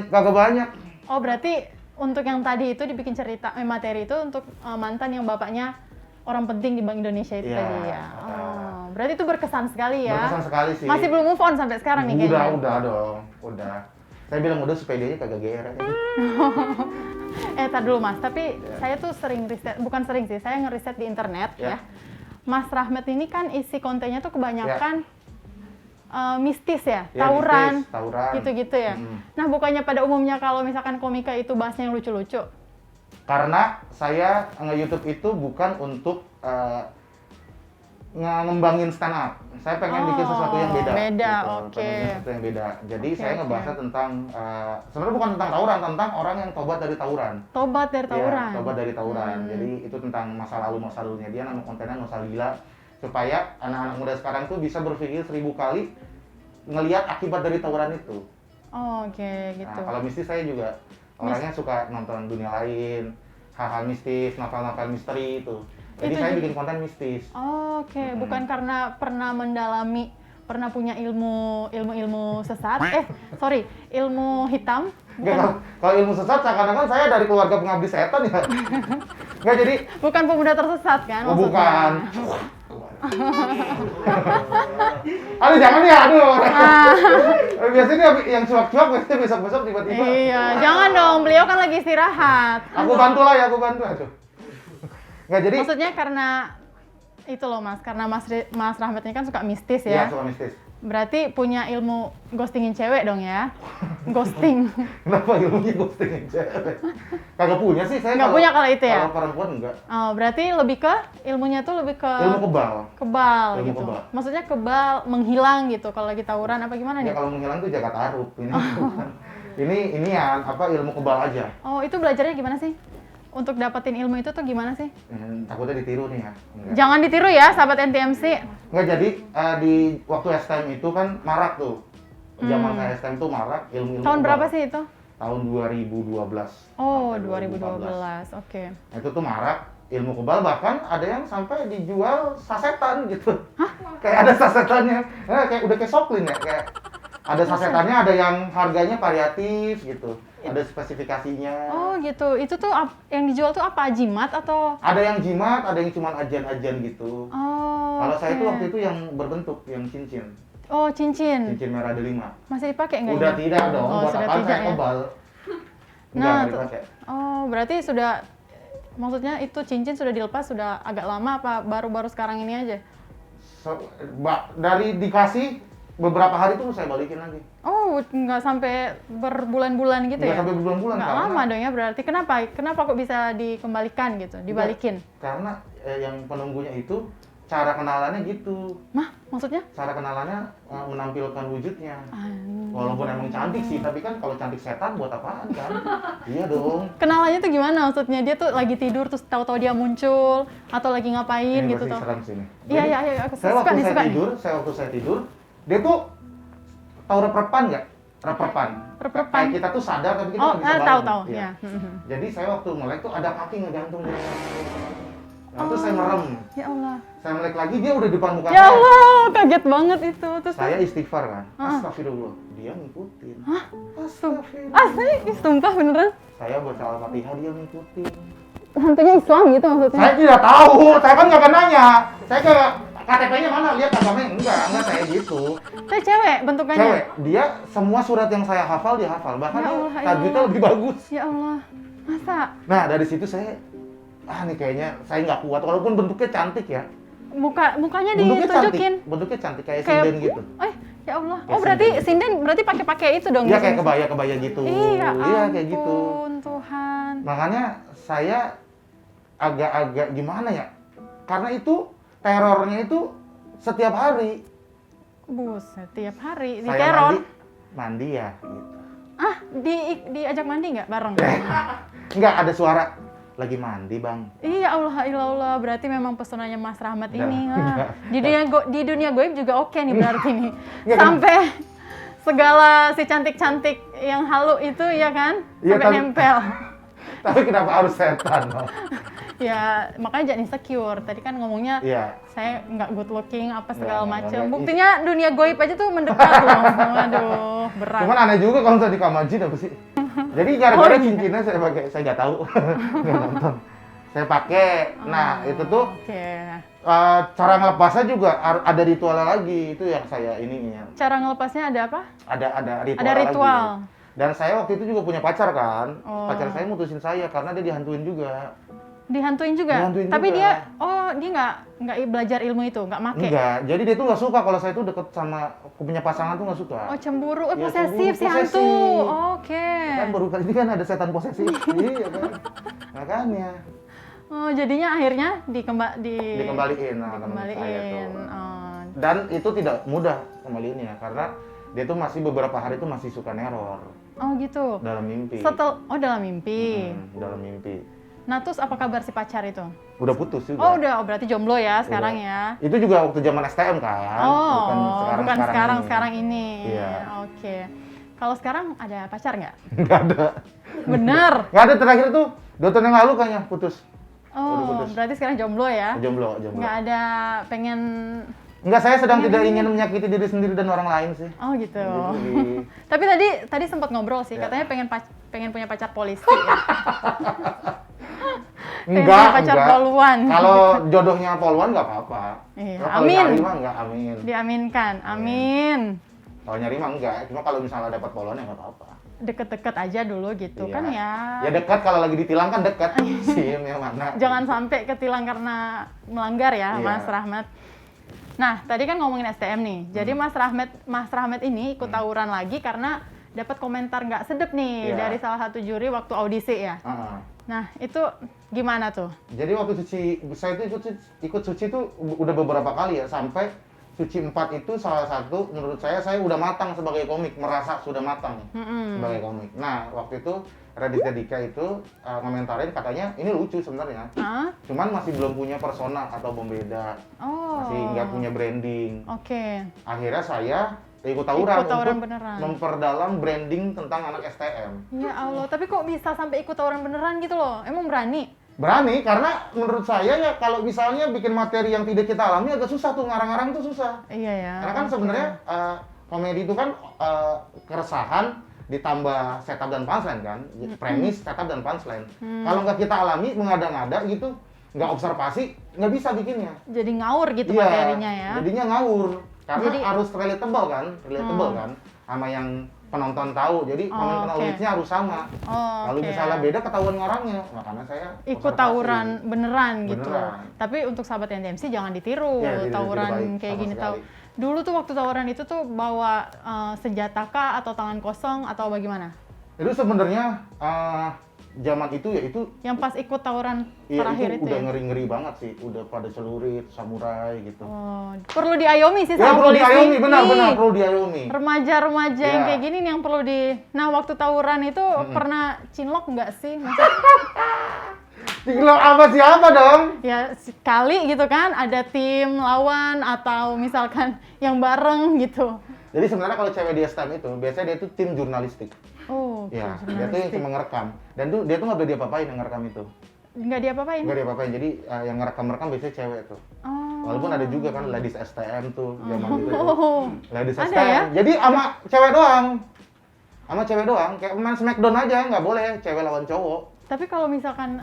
Speaker 1: Kagak banyak.
Speaker 2: Oh berarti untuk yang tadi itu dibikin cerita materi itu untuk mantan yang bapaknya orang penting di Bank Indonesia itu
Speaker 1: Iya,
Speaker 2: tadi ya. Oh, berarti itu berkesan sekali ya.
Speaker 1: Berkesan sekali sih.
Speaker 2: Masih belum move on sampai sekarang nih kayaknya.
Speaker 1: Udah dong. Udah. Saya bilang udah sepedanya kagak GR aja.
Speaker 2: Tar dulu Mas, tapi saya tuh sering riset, bukan sering sih, saya ngeriset di internet ya. Mas Rahmat ini kan isi kontennya tuh kebanyakan mistis ya,
Speaker 1: Ya,
Speaker 2: tawuran,
Speaker 1: mistis, tawuran.
Speaker 2: gitu-gitu ya. Nah bukannya pada umumnya kalau misalkan komika itu bahasnya yang lucu-lucu?
Speaker 1: Karena saya nge-YouTube itu bukan untuk ngembangin stand up. Saya pengen bikin sesuatu yang beda.
Speaker 2: Beda,
Speaker 1: gitu.
Speaker 2: oke.
Speaker 1: Pengen bikin sesuatu yang beda. Jadi
Speaker 2: Oke,
Speaker 1: saya
Speaker 2: oke.
Speaker 1: ngebahasnya tentang sebenarnya bukan tentang tawuran, tentang orang yang tobat dari tawuran.
Speaker 2: Tobat dari
Speaker 1: Iya,
Speaker 2: tawuran.
Speaker 1: tobat dari tawuran. Jadi itu tentang masa lalunya dia, nama kontennya Nostalgia, supaya anak-anak muda sekarang tuh bisa berpikir 1000 kali ngelihat akibat dari tawuran itu.
Speaker 2: Oh, oke gitu.
Speaker 1: Nah, kalau mistis saya juga orangnya suka nonton dunia lain, hal-hal mistis, novel-novel misteri itu. Jadi
Speaker 2: Itu
Speaker 1: saya
Speaker 2: juga-
Speaker 1: bikin konten mistis.
Speaker 2: Oh, oke, bukan karena pernah mendalami, pernah punya ilmu sesat. Sorry, ilmu hitam.
Speaker 1: Nggak,
Speaker 2: Bukan,
Speaker 1: kalau ilmu sesat seakan-akan saya dari keluarga pengabdi setan ya. Nggak jadi,
Speaker 2: bukan pemuda tersesat kan?
Speaker 1: oh,
Speaker 2: maksudnya?
Speaker 1: bukan. Aduh jangan ya, aduh. Biasanya yang cuak-cuak biasanya besok-besok tiba-tiba.
Speaker 2: Iya, jangan dong. Beliau kan lagi istirahat.
Speaker 1: Aku bantu lah ya, aku bantu. Aduh. Nggak jadi,
Speaker 2: Maksudnya karena itu loh Mas, karena Mas Rahmat ini kan suka mistis
Speaker 1: iya
Speaker 2: ya.
Speaker 1: suka mistis.
Speaker 2: Berarti punya ilmu ghostingin cewek dong ya? Ghosting.
Speaker 1: Kenapa ilmunya ghostingin cewek? Kagak punya sih saya.
Speaker 2: Nggak punya kalau itu ya?
Speaker 1: Kalau perempuan enggak.
Speaker 2: Oh, berarti lebih ke ilmunya tuh lebih ke
Speaker 1: Ilmu kebal.
Speaker 2: kebal
Speaker 1: Ilmu
Speaker 2: gitu.
Speaker 1: kebal.
Speaker 2: Maksudnya kebal menghilang gitu kalau lagi tawuran apa gimana
Speaker 1: Ya
Speaker 2: nih?
Speaker 1: kalau menghilang tuh jaga taruh. Ini bukan. Inian apa ilmu kebal aja.
Speaker 2: Oh, itu belajarnya gimana sih? Untuk dapetin ilmu itu tuh gimana sih?
Speaker 1: Takutnya ditiru nih ya. Enggak.
Speaker 2: Jangan ditiru ya, sahabat NTMC.
Speaker 1: Enggak jadi di waktu STM itu kan marak tuh. Zaman saya STM tuh marak ilmu-ilmu
Speaker 2: Tahun
Speaker 1: kebal.
Speaker 2: berapa sih itu?
Speaker 1: Tahun 2012.
Speaker 2: Oh,
Speaker 1: Sampai
Speaker 2: 2012. Oke.
Speaker 1: Itu tuh marak ilmu kebal, bahkan ada yang sampai dijual sasetan gitu. Kayak ada sasetannya. Kayak udah kayak Soklin ya, kayak ada sasetannya, ada yang harganya variatif gitu. Ada spesifikasinya.
Speaker 2: Oh, gitu. Itu tuh yang dijual tuh apa? Jimat atau
Speaker 1: Ada yang jimat, ada yang cuma ajian-ajian gitu.
Speaker 2: Oh.
Speaker 1: Kalau saya
Speaker 2: oke.
Speaker 1: tuh waktu itu yang berbentuk, yang cincin.
Speaker 2: Oh, cincin.
Speaker 1: Cincin merah delima.
Speaker 2: Masih dipakai nggak
Speaker 1: Udah
Speaker 2: ini?
Speaker 1: tidak dong,
Speaker 2: Oh,
Speaker 1: buat
Speaker 2: sudah
Speaker 1: apaan
Speaker 2: tidak
Speaker 1: saya
Speaker 2: ya?
Speaker 1: kebal.
Speaker 2: Nah,
Speaker 1: Nggak
Speaker 2: tuh-
Speaker 1: dipakai.
Speaker 2: Oh, berarti sudah maksudnya itu cincin sudah dilepas sudah agak lama apa baru-baru sekarang ini aja?
Speaker 1: Dari dikasih beberapa hari tuh saya balikin lagi.
Speaker 2: Oh, nggak sampai berbulan-bulan gitu
Speaker 1: Nggak
Speaker 2: ya?
Speaker 1: sampai berbulan-bulan,
Speaker 2: Nggak
Speaker 1: karena-
Speaker 2: lama dong ya berarti. Kenapa kok bisa dikembalikan gitu, dibalikin?
Speaker 1: Karena yang penunggunya itu cara kenalannya gitu.
Speaker 2: Mah, maksudnya?
Speaker 1: Cara kenalannya menampilkan wujudnya.
Speaker 2: Ah,
Speaker 1: Walaupun emang cantik sih, tapi kan kalau cantik setan buat apaan kan? Iya dong.
Speaker 2: kenalannya tuh gimana maksudnya? Dia tuh lagi tidur terus tahu-tahu dia muncul atau lagi ngapain
Speaker 1: Ini
Speaker 2: gitu
Speaker 1: pasti
Speaker 2: tuh?
Speaker 1: serem sini.
Speaker 2: Iya, iya, iya, aku
Speaker 1: Saya
Speaker 2: suka
Speaker 1: waktu
Speaker 2: nih,
Speaker 1: saya
Speaker 2: suka nih.
Speaker 1: tidur, dia tuh tahu rep-repan nggak? Rep-repan.
Speaker 2: Rep-repan?
Speaker 1: Kayak kita tuh sadar tapi kita
Speaker 2: Oh,
Speaker 1: nggak bisa bangun.
Speaker 2: tahu.
Speaker 1: Iya.
Speaker 2: Ya.
Speaker 1: Jadi saya waktu melek tuh ada kaki ngegantung gitu. Nah, terus saya merem.
Speaker 2: Ya Allah.
Speaker 1: Saya melek lagi, dia udah di depan muka
Speaker 2: Ya
Speaker 1: saya.
Speaker 2: Allah, kaget banget itu. Terus
Speaker 1: Saya istighfar kan. Astagfirullah. Dia ngikutin. Astagfirullah.
Speaker 2: asli, sumpah beneran.
Speaker 1: Saya baca Al-Fatihah, dia ngikutin.
Speaker 2: Hantunya Islam gitu maksudnya.
Speaker 1: Saya tidak tahu, saya kan nggak akan nanya. Saya ke KTP-nya mana, lihat agamanya enggak saya gitu.
Speaker 2: Saya cewek bentukannya.
Speaker 1: Cewek, dia semua surat yang saya hafal dia hafal, bahkan
Speaker 2: Ya
Speaker 1: dia
Speaker 2: Allah, ya
Speaker 1: tajwidnya
Speaker 2: Allah.
Speaker 1: lebih bagus.
Speaker 2: Ya Allah. Masa?
Speaker 1: Nah dari situ saya, nih kayaknya saya nggak kuat, walaupun bentuknya cantik ya.
Speaker 2: Mukanya
Speaker 1: Bentuknya
Speaker 2: ditunjukin.
Speaker 1: bentuknya cantik kayak
Speaker 2: Kayak-
Speaker 1: sinden gitu.
Speaker 2: Ya Allah.
Speaker 1: Kayak
Speaker 2: Oh berarti
Speaker 1: sinden.
Speaker 2: sinden berarti pakai itu dong.
Speaker 1: Iya
Speaker 2: di
Speaker 1: kayak
Speaker 2: sini.
Speaker 1: kebaya gitu.
Speaker 2: Iya,
Speaker 1: Iya kayak gitu.
Speaker 2: ampun, Tuhan.
Speaker 1: Makanya saya agak-agak gimana ya? Karena itu terornya itu setiap hari.
Speaker 2: Buset, tiap hari di
Speaker 1: Saya
Speaker 2: teror.
Speaker 1: mandi ya gitu.
Speaker 2: Ah, diajak mandi nggak bareng?
Speaker 1: Enggak ada suara lagi mandi, Bang.
Speaker 2: Iya Allah, ilallah. Berarti memang pesonanya Mas Rahmat ini.
Speaker 1: Enggak.
Speaker 2: Wah. Di dunia goib juga oke nih berarti nih.
Speaker 1: Enggak,
Speaker 2: Sampai segala si cantik-cantik yang halu itu ya kan?
Speaker 1: Iya,
Speaker 2: Sampai
Speaker 1: tapi-
Speaker 2: nempel.
Speaker 1: Tapi kenapa harus setan? Bang?
Speaker 2: Ya, makanya jangan insecure. Tadi kan ngomongnya
Speaker 1: Iya.
Speaker 2: saya nggak good looking apa segala
Speaker 1: Nggak,
Speaker 2: macam.
Speaker 1: nggak.
Speaker 2: Buktinya dunia goib aja tuh mendekat loh. Waduh, berat.
Speaker 1: Cuman aneh juga kalau tadi Kamajin apa sih? Jadi gara-gara
Speaker 2: Oh, iya.
Speaker 1: cincinnya saya pakai, saya nggak tahu. Nggak nonton. Saya pakai. Nah, itu tuh
Speaker 2: Oke.
Speaker 1: cara ngelepasnya juga ada ritualnya lagi. Itu yang saya ininya.
Speaker 2: Cara ngelepasnya ada apa?
Speaker 1: Ada ritual.
Speaker 2: Ada ritual.
Speaker 1: Lagi. Dan saya waktu itu juga punya pacar kan.
Speaker 2: Oh.
Speaker 1: Pacar saya mutusin saya karena dia dihantuin juga.
Speaker 2: Dihantuin juga?
Speaker 1: Dihantuin
Speaker 2: Tapi
Speaker 1: juga.
Speaker 2: dia nggak belajar ilmu itu, nggak make?
Speaker 1: Enggak. Jadi dia tuh nggak suka kalau saya tuh deket sama punya pasangan tuh nggak suka.
Speaker 2: Oh cemburu,
Speaker 1: Iya,
Speaker 2: posesif
Speaker 1: cemburu,
Speaker 2: si hantu.
Speaker 1: posesif.
Speaker 2: Oke.
Speaker 1: Kan baru kali ini kan ada setan posesif. Iya kan. Makanya
Speaker 2: Oh jadinya akhirnya
Speaker 1: dikembaliin nah, teman saya
Speaker 2: dikembaliin.
Speaker 1: tuh.
Speaker 2: Oh.
Speaker 1: Dan itu tidak mudah kembaliinnya karena dia tuh masih beberapa hari tuh masih suka neror
Speaker 2: Oh gitu.
Speaker 1: dalam mimpi.
Speaker 2: Dalam mimpi.
Speaker 1: Dalam mimpi.
Speaker 2: Nah terus apa kabar si pacar itu?
Speaker 1: Udah putus juga.
Speaker 2: Oh udah, berarti jomblo ya sekarang ya?
Speaker 1: Itu juga waktu zaman STM kan.
Speaker 2: Oh, bukan
Speaker 1: ini.
Speaker 2: sekarang ini.
Speaker 1: Iya.
Speaker 2: Oke. Kalau sekarang ada pacar nggak?
Speaker 1: Nggak ada.
Speaker 2: Bener.
Speaker 1: Nggak ada, terakhir tuh 2 tahun yang lalu kayaknya putus. Udah
Speaker 2: Oh,
Speaker 1: putus.
Speaker 2: berarti sekarang jomblo ya?
Speaker 1: Jomblo.
Speaker 2: Nggak ada pengen.
Speaker 1: Enggak, saya sedang tidak ingin menyakiti diri sendiri dan orang lain sih.
Speaker 2: Oh gitu.
Speaker 1: Jadi,
Speaker 2: Tapi tadi sempat ngobrol sih,
Speaker 1: Ya.
Speaker 2: katanya pengen punya pacar polisi. Ya. Pengen
Speaker 1: enggak,
Speaker 2: punya pacar
Speaker 1: enggak.
Speaker 2: poluan.
Speaker 1: Kalau jodohnya poluan nggak apa-apa.
Speaker 2: Iya,
Speaker 1: Kalau
Speaker 2: amin.
Speaker 1: nyari mah enggak, amin.
Speaker 2: Diaminkan, amin.
Speaker 1: Kalau nyari mah enggak, cuma kalau misalnya dapat poluan ya nggak apa-apa.
Speaker 2: Deket-deket aja dulu gitu
Speaker 1: Iya.
Speaker 2: kan ya.
Speaker 1: Ya dekat, kalau lagi ditilang kan dekat. SIM yang mana.
Speaker 2: Jangan sampai ketilang karena melanggar ya,
Speaker 1: Iya.
Speaker 2: Mas Rahmat. Nah, tadi kan ngomongin STM nih. Jadi Mas Rahmat ini ikut tawuran lagi karena dapat komentar nggak sedep nih
Speaker 1: Iya.
Speaker 2: dari salah satu juri waktu audisi ya.
Speaker 1: Heeh.
Speaker 2: Nah, itu gimana tuh?
Speaker 1: Jadi waktu saya itu ikut suci tuh udah beberapa kali ya, sampai suci 4 itu salah satu menurut saya udah matang sebagai komik, merasa sudah matang sebagai komik. Nah, waktu itu Raditya Dika itu ngomentarin katanya ini lucu sebenarnya.
Speaker 2: Hah?
Speaker 1: Cuman masih belum punya persona atau pembeda,
Speaker 2: Oh.
Speaker 1: masih nggak punya branding.
Speaker 2: Oke.
Speaker 1: Akhirnya saya ikut tawuran
Speaker 2: Ikut tawuran
Speaker 1: untuk
Speaker 2: beneran.
Speaker 1: memperdalam branding tentang anak STM.
Speaker 2: Ya Allah, tapi kok bisa sampai ikut tawuran beneran gitu loh? Emang berani?
Speaker 1: Berani karena menurut saya ya kalau misalnya bikin materi yang tidak kita alami agak susah tuh, ngarang-ngarang tuh susah.
Speaker 2: Iya ya.
Speaker 1: Karena kan
Speaker 2: oke.
Speaker 1: sebenarnya komedi itu kan keresahan ditambah setup dan punchline kan, premis, setup dan punchline. Kalau nggak kita alami, mengada-ngada gitu, nggak observasi, nggak bisa bikinnya.
Speaker 2: Jadi ngawur gitu
Speaker 1: Iya,
Speaker 2: materinya ya.
Speaker 1: jadinya ngawur. Karena
Speaker 2: Jadi-
Speaker 1: harus relatable kan, sama yang penonton tahu. Jadi
Speaker 2: Oh,
Speaker 1: comment
Speaker 2: oke.
Speaker 1: knowledge-nya harus sama.
Speaker 2: Oh,
Speaker 1: Kalau
Speaker 2: oke.
Speaker 1: misalnya beda ketahuan ngorangnya, makanya saya
Speaker 2: Ikut
Speaker 1: observasi.
Speaker 2: tawuran beneran gitu.
Speaker 1: Beneran.
Speaker 2: Tapi untuk sahabat NTMC jangan ditiru
Speaker 1: Ya, tidak
Speaker 2: tawuran
Speaker 1: baik
Speaker 2: kayak
Speaker 1: sama
Speaker 2: gini
Speaker 1: sekali.
Speaker 2: Dulu tuh waktu tawuran itu tuh bawa senjata kah atau tangan kosong atau bagaimana?
Speaker 1: Itu sebenarnya zaman itu ya itu
Speaker 2: Yang pas ikut tawuran
Speaker 1: ya
Speaker 2: terakhir
Speaker 1: itu
Speaker 2: itu
Speaker 1: udah
Speaker 2: ya?
Speaker 1: ngeri-ngeri banget sih, udah pada celurit, samurai gitu.
Speaker 2: Oh, perlu diayomi sih
Speaker 1: Ya
Speaker 2: sama
Speaker 1: perlu
Speaker 2: polisi.
Speaker 1: diayomi, benar-benar
Speaker 2: Ih,
Speaker 1: perlu diayomi.
Speaker 2: Remaja-remaja yang
Speaker 1: Ya.
Speaker 2: kayak gini nih yang perlu di... Nah, waktu tawuran itu pernah cinlok nggak sih? Maksudnya,
Speaker 1: Tinggal apa siapa dong?
Speaker 2: ya sekali gitu kan, ada tim lawan atau misalkan yang bareng gitu.
Speaker 1: Jadi sebenarnya kalau cewek di STM itu biasanya dia tuh tim jurnalistik.
Speaker 2: Oh,
Speaker 1: Ya,
Speaker 2: tim
Speaker 1: dia tuh yang
Speaker 2: jurnalistik.
Speaker 1: cuma ngerekam. Dan tuh dia tuh nggak boleh diapa-apain yang ngerekam itu.
Speaker 2: Nggak diapa-apain?
Speaker 1: Nggak diapa-apain, jadi yang ngerekam biasanya cewek tuh.
Speaker 2: Oh.
Speaker 1: Walaupun ada juga kan ladies STM tuh zaman itu.
Speaker 2: Oh.
Speaker 1: Ladies
Speaker 2: Ada
Speaker 1: STM.
Speaker 2: ya?
Speaker 1: Jadi sama cewek doang. Sama cewek doang, kayak main Smackdown aja, nggak boleh cewek lawan cowok.
Speaker 2: Tapi kalau misalkan,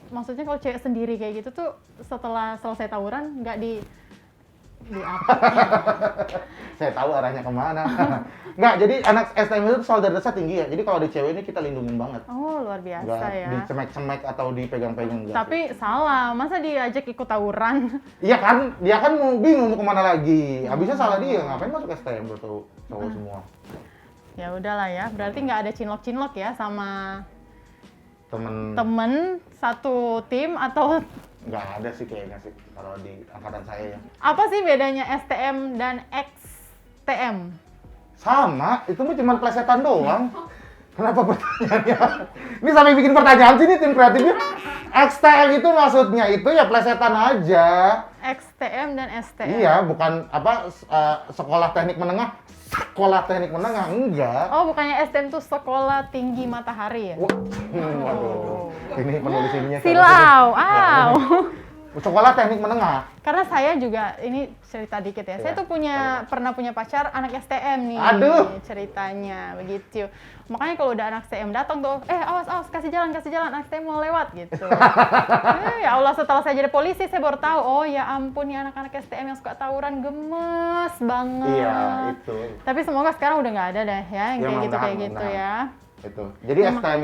Speaker 2: maksudnya kalau cewek sendiri kayak gitu tuh setelah selesai tawuran nggak di apa?
Speaker 1: Saya tahu arahnya kemana. Nggak, jadi anak STM itu solidaritasnya tinggi ya. Jadi kalau ada cewek ini kita lindungin banget.
Speaker 2: Oh, luar biasa
Speaker 1: Nggak
Speaker 2: ya.
Speaker 1: dicemek-cemek atau dipegang-pegang enggak.
Speaker 2: Tapi salah, masa diajak ikut tawuran?
Speaker 1: Iya kan, dia kan mau bingung mau kemana lagi. Habisnya salah dia, ngapain masuk STM tuh cowok semua.
Speaker 2: Ya udahlah ya, berarti nggak ada cinlok-cinlok ya sama
Speaker 1: Temen
Speaker 2: satu tim atau
Speaker 1: nggak ada sih kayaknya sih kalau di angkatan saya ya.
Speaker 2: apa sih bedanya STM dan XTM?
Speaker 1: Sama, itu mah cuma plesetan doang. Kenapa pertanyaannya? Ini sampai bikin pertanyaan sih nih tim kreatifnya. XTM itu maksudnya itu ya plesetan aja.
Speaker 2: XTM dan STM?
Speaker 1: Iya, bukan apa sekolah teknik menengah. Sekolah teknik menengah, enggak.
Speaker 2: Oh, bukannya STM tuh sekolah tinggi matahari ya?
Speaker 1: Waduh, ini penulis ininya.
Speaker 2: Silau,
Speaker 1: Sekolah teknik menengah.
Speaker 2: Karena saya juga, ini cerita dikit ya, saya tuh pernah punya pacar anak STM nih.
Speaker 1: Aduh.
Speaker 2: Ceritanya, begitu. Makanya kalau udah anak STM datang tuh, awas, kasih jalan, anak STM mau lewat gitu. Ya Allah, setelah saya jadi polisi, saya baru tahu, oh ya ampun nih anak-anak STM yang suka tawuran, gemes banget.
Speaker 1: Iya, itu.
Speaker 2: Tapi semoga sekarang udah nggak ada deh ya, yang
Speaker 1: Ya,
Speaker 2: kayak gitu ya.
Speaker 1: Itu. Jadi XTM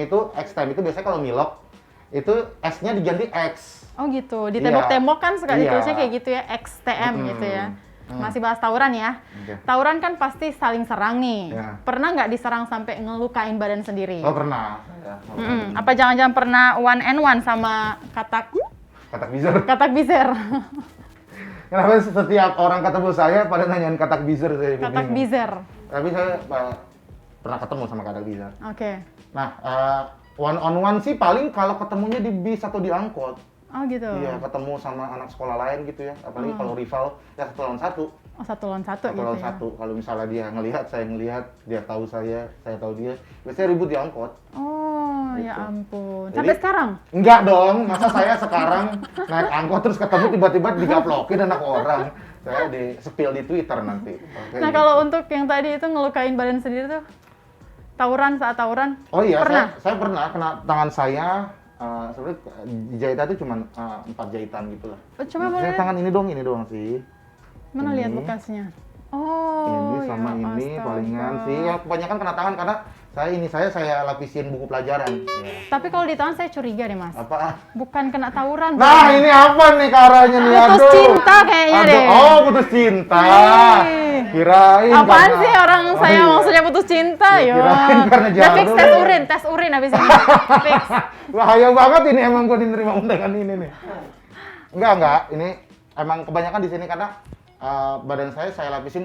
Speaker 1: itu biasanya kalau milok, itu S-nya diganti X.
Speaker 2: Oh gitu, di tembok-tembok kan suka
Speaker 1: Iya.
Speaker 2: ditulisnya kayak gitu ya, XTM gitu ya. Masih bahas tawuran ya.
Speaker 1: Oke.
Speaker 2: Tawuran kan pasti saling serang nih.
Speaker 1: Ya.
Speaker 2: Pernah nggak diserang sampai ngelukain badan sendiri?
Speaker 1: Oh pernah. Ya,
Speaker 2: Apa jangan-jangan pernah one and one sama katak bizer?
Speaker 1: Kenapa setiap orang ketemu saya pada nanyain katak bizer saya
Speaker 2: Katak
Speaker 1: bingung.
Speaker 2: bizer.
Speaker 1: Tapi saya pernah ketemu sama katak bizer.
Speaker 2: Oke.
Speaker 1: Nah, one on one sih paling kalau ketemunya di bis atau di angkot.
Speaker 2: Oh gitu.
Speaker 1: Iya, ketemu sama anak sekolah lain gitu ya. Apalagi kalau rival ya 1 lawan 1.
Speaker 2: Oh, 1 lawan 1
Speaker 1: 1
Speaker 2: gitu
Speaker 1: lawan
Speaker 2: ya.
Speaker 1: 1. Kalau misalnya dia ngelihat, saya ngelihat, dia tahu saya tahu dia. Biasanya ribut di angkot.
Speaker 2: Oh, ya
Speaker 1: Gitu.
Speaker 2: ampun.
Speaker 1: Jadi-
Speaker 2: Sampai sekarang?
Speaker 1: Enggak dong, masa saya sekarang naik angkot terus ketemu tiba-tiba digaplokin anak orang. Saya di-spill di Twitter nanti. Oke,
Speaker 2: Nah,
Speaker 1: gitu.
Speaker 2: kalau untuk yang tadi itu ngelukain badan sendiri tuh, saat tawuran,
Speaker 1: Oh iya,
Speaker 2: pernah?
Speaker 1: saya pernah kena tangan saya. Sebenarnya jahitan itu cuma 4 jahitan gitu lah.
Speaker 2: Oh, coba boleh
Speaker 1: Saya
Speaker 2: lihat.
Speaker 1: tangan ini doang sih.
Speaker 2: Mana lihat
Speaker 1: Ini.
Speaker 2: bekasnya? Oh,
Speaker 1: Ini sama
Speaker 2: ya
Speaker 1: ini
Speaker 2: astaga.
Speaker 1: palingan sih. Ya, kebanyakan kena tangan karena saya lapisin buku pelajaran. Ya.
Speaker 2: Tapi kalau di tangan saya curiga deh, Mas.
Speaker 1: Apa?
Speaker 2: Bukan kena tawuran.
Speaker 1: Nah, ini apa nih caranya nih?
Speaker 2: Putus
Speaker 1: Aduh.
Speaker 2: cinta kayaknya
Speaker 1: Aduh,
Speaker 2: deh.
Speaker 1: Oh, putus cinta.
Speaker 2: Ih.
Speaker 1: Kirain.
Speaker 2: Apaan
Speaker 1: karena-
Speaker 2: sih orang
Speaker 1: Oh,
Speaker 2: saya
Speaker 1: iya.
Speaker 2: maksudnya putus cinta
Speaker 1: Ya,
Speaker 2: ya?
Speaker 1: kirain karena
Speaker 2: Udah fix
Speaker 1: jadul.
Speaker 2: tes urin habis ini. Fix.
Speaker 1: Bahaya banget ini emang gua diterima undangan ini nih. Enggak. Ini emang kebanyakan di sini karena badan saya lapisin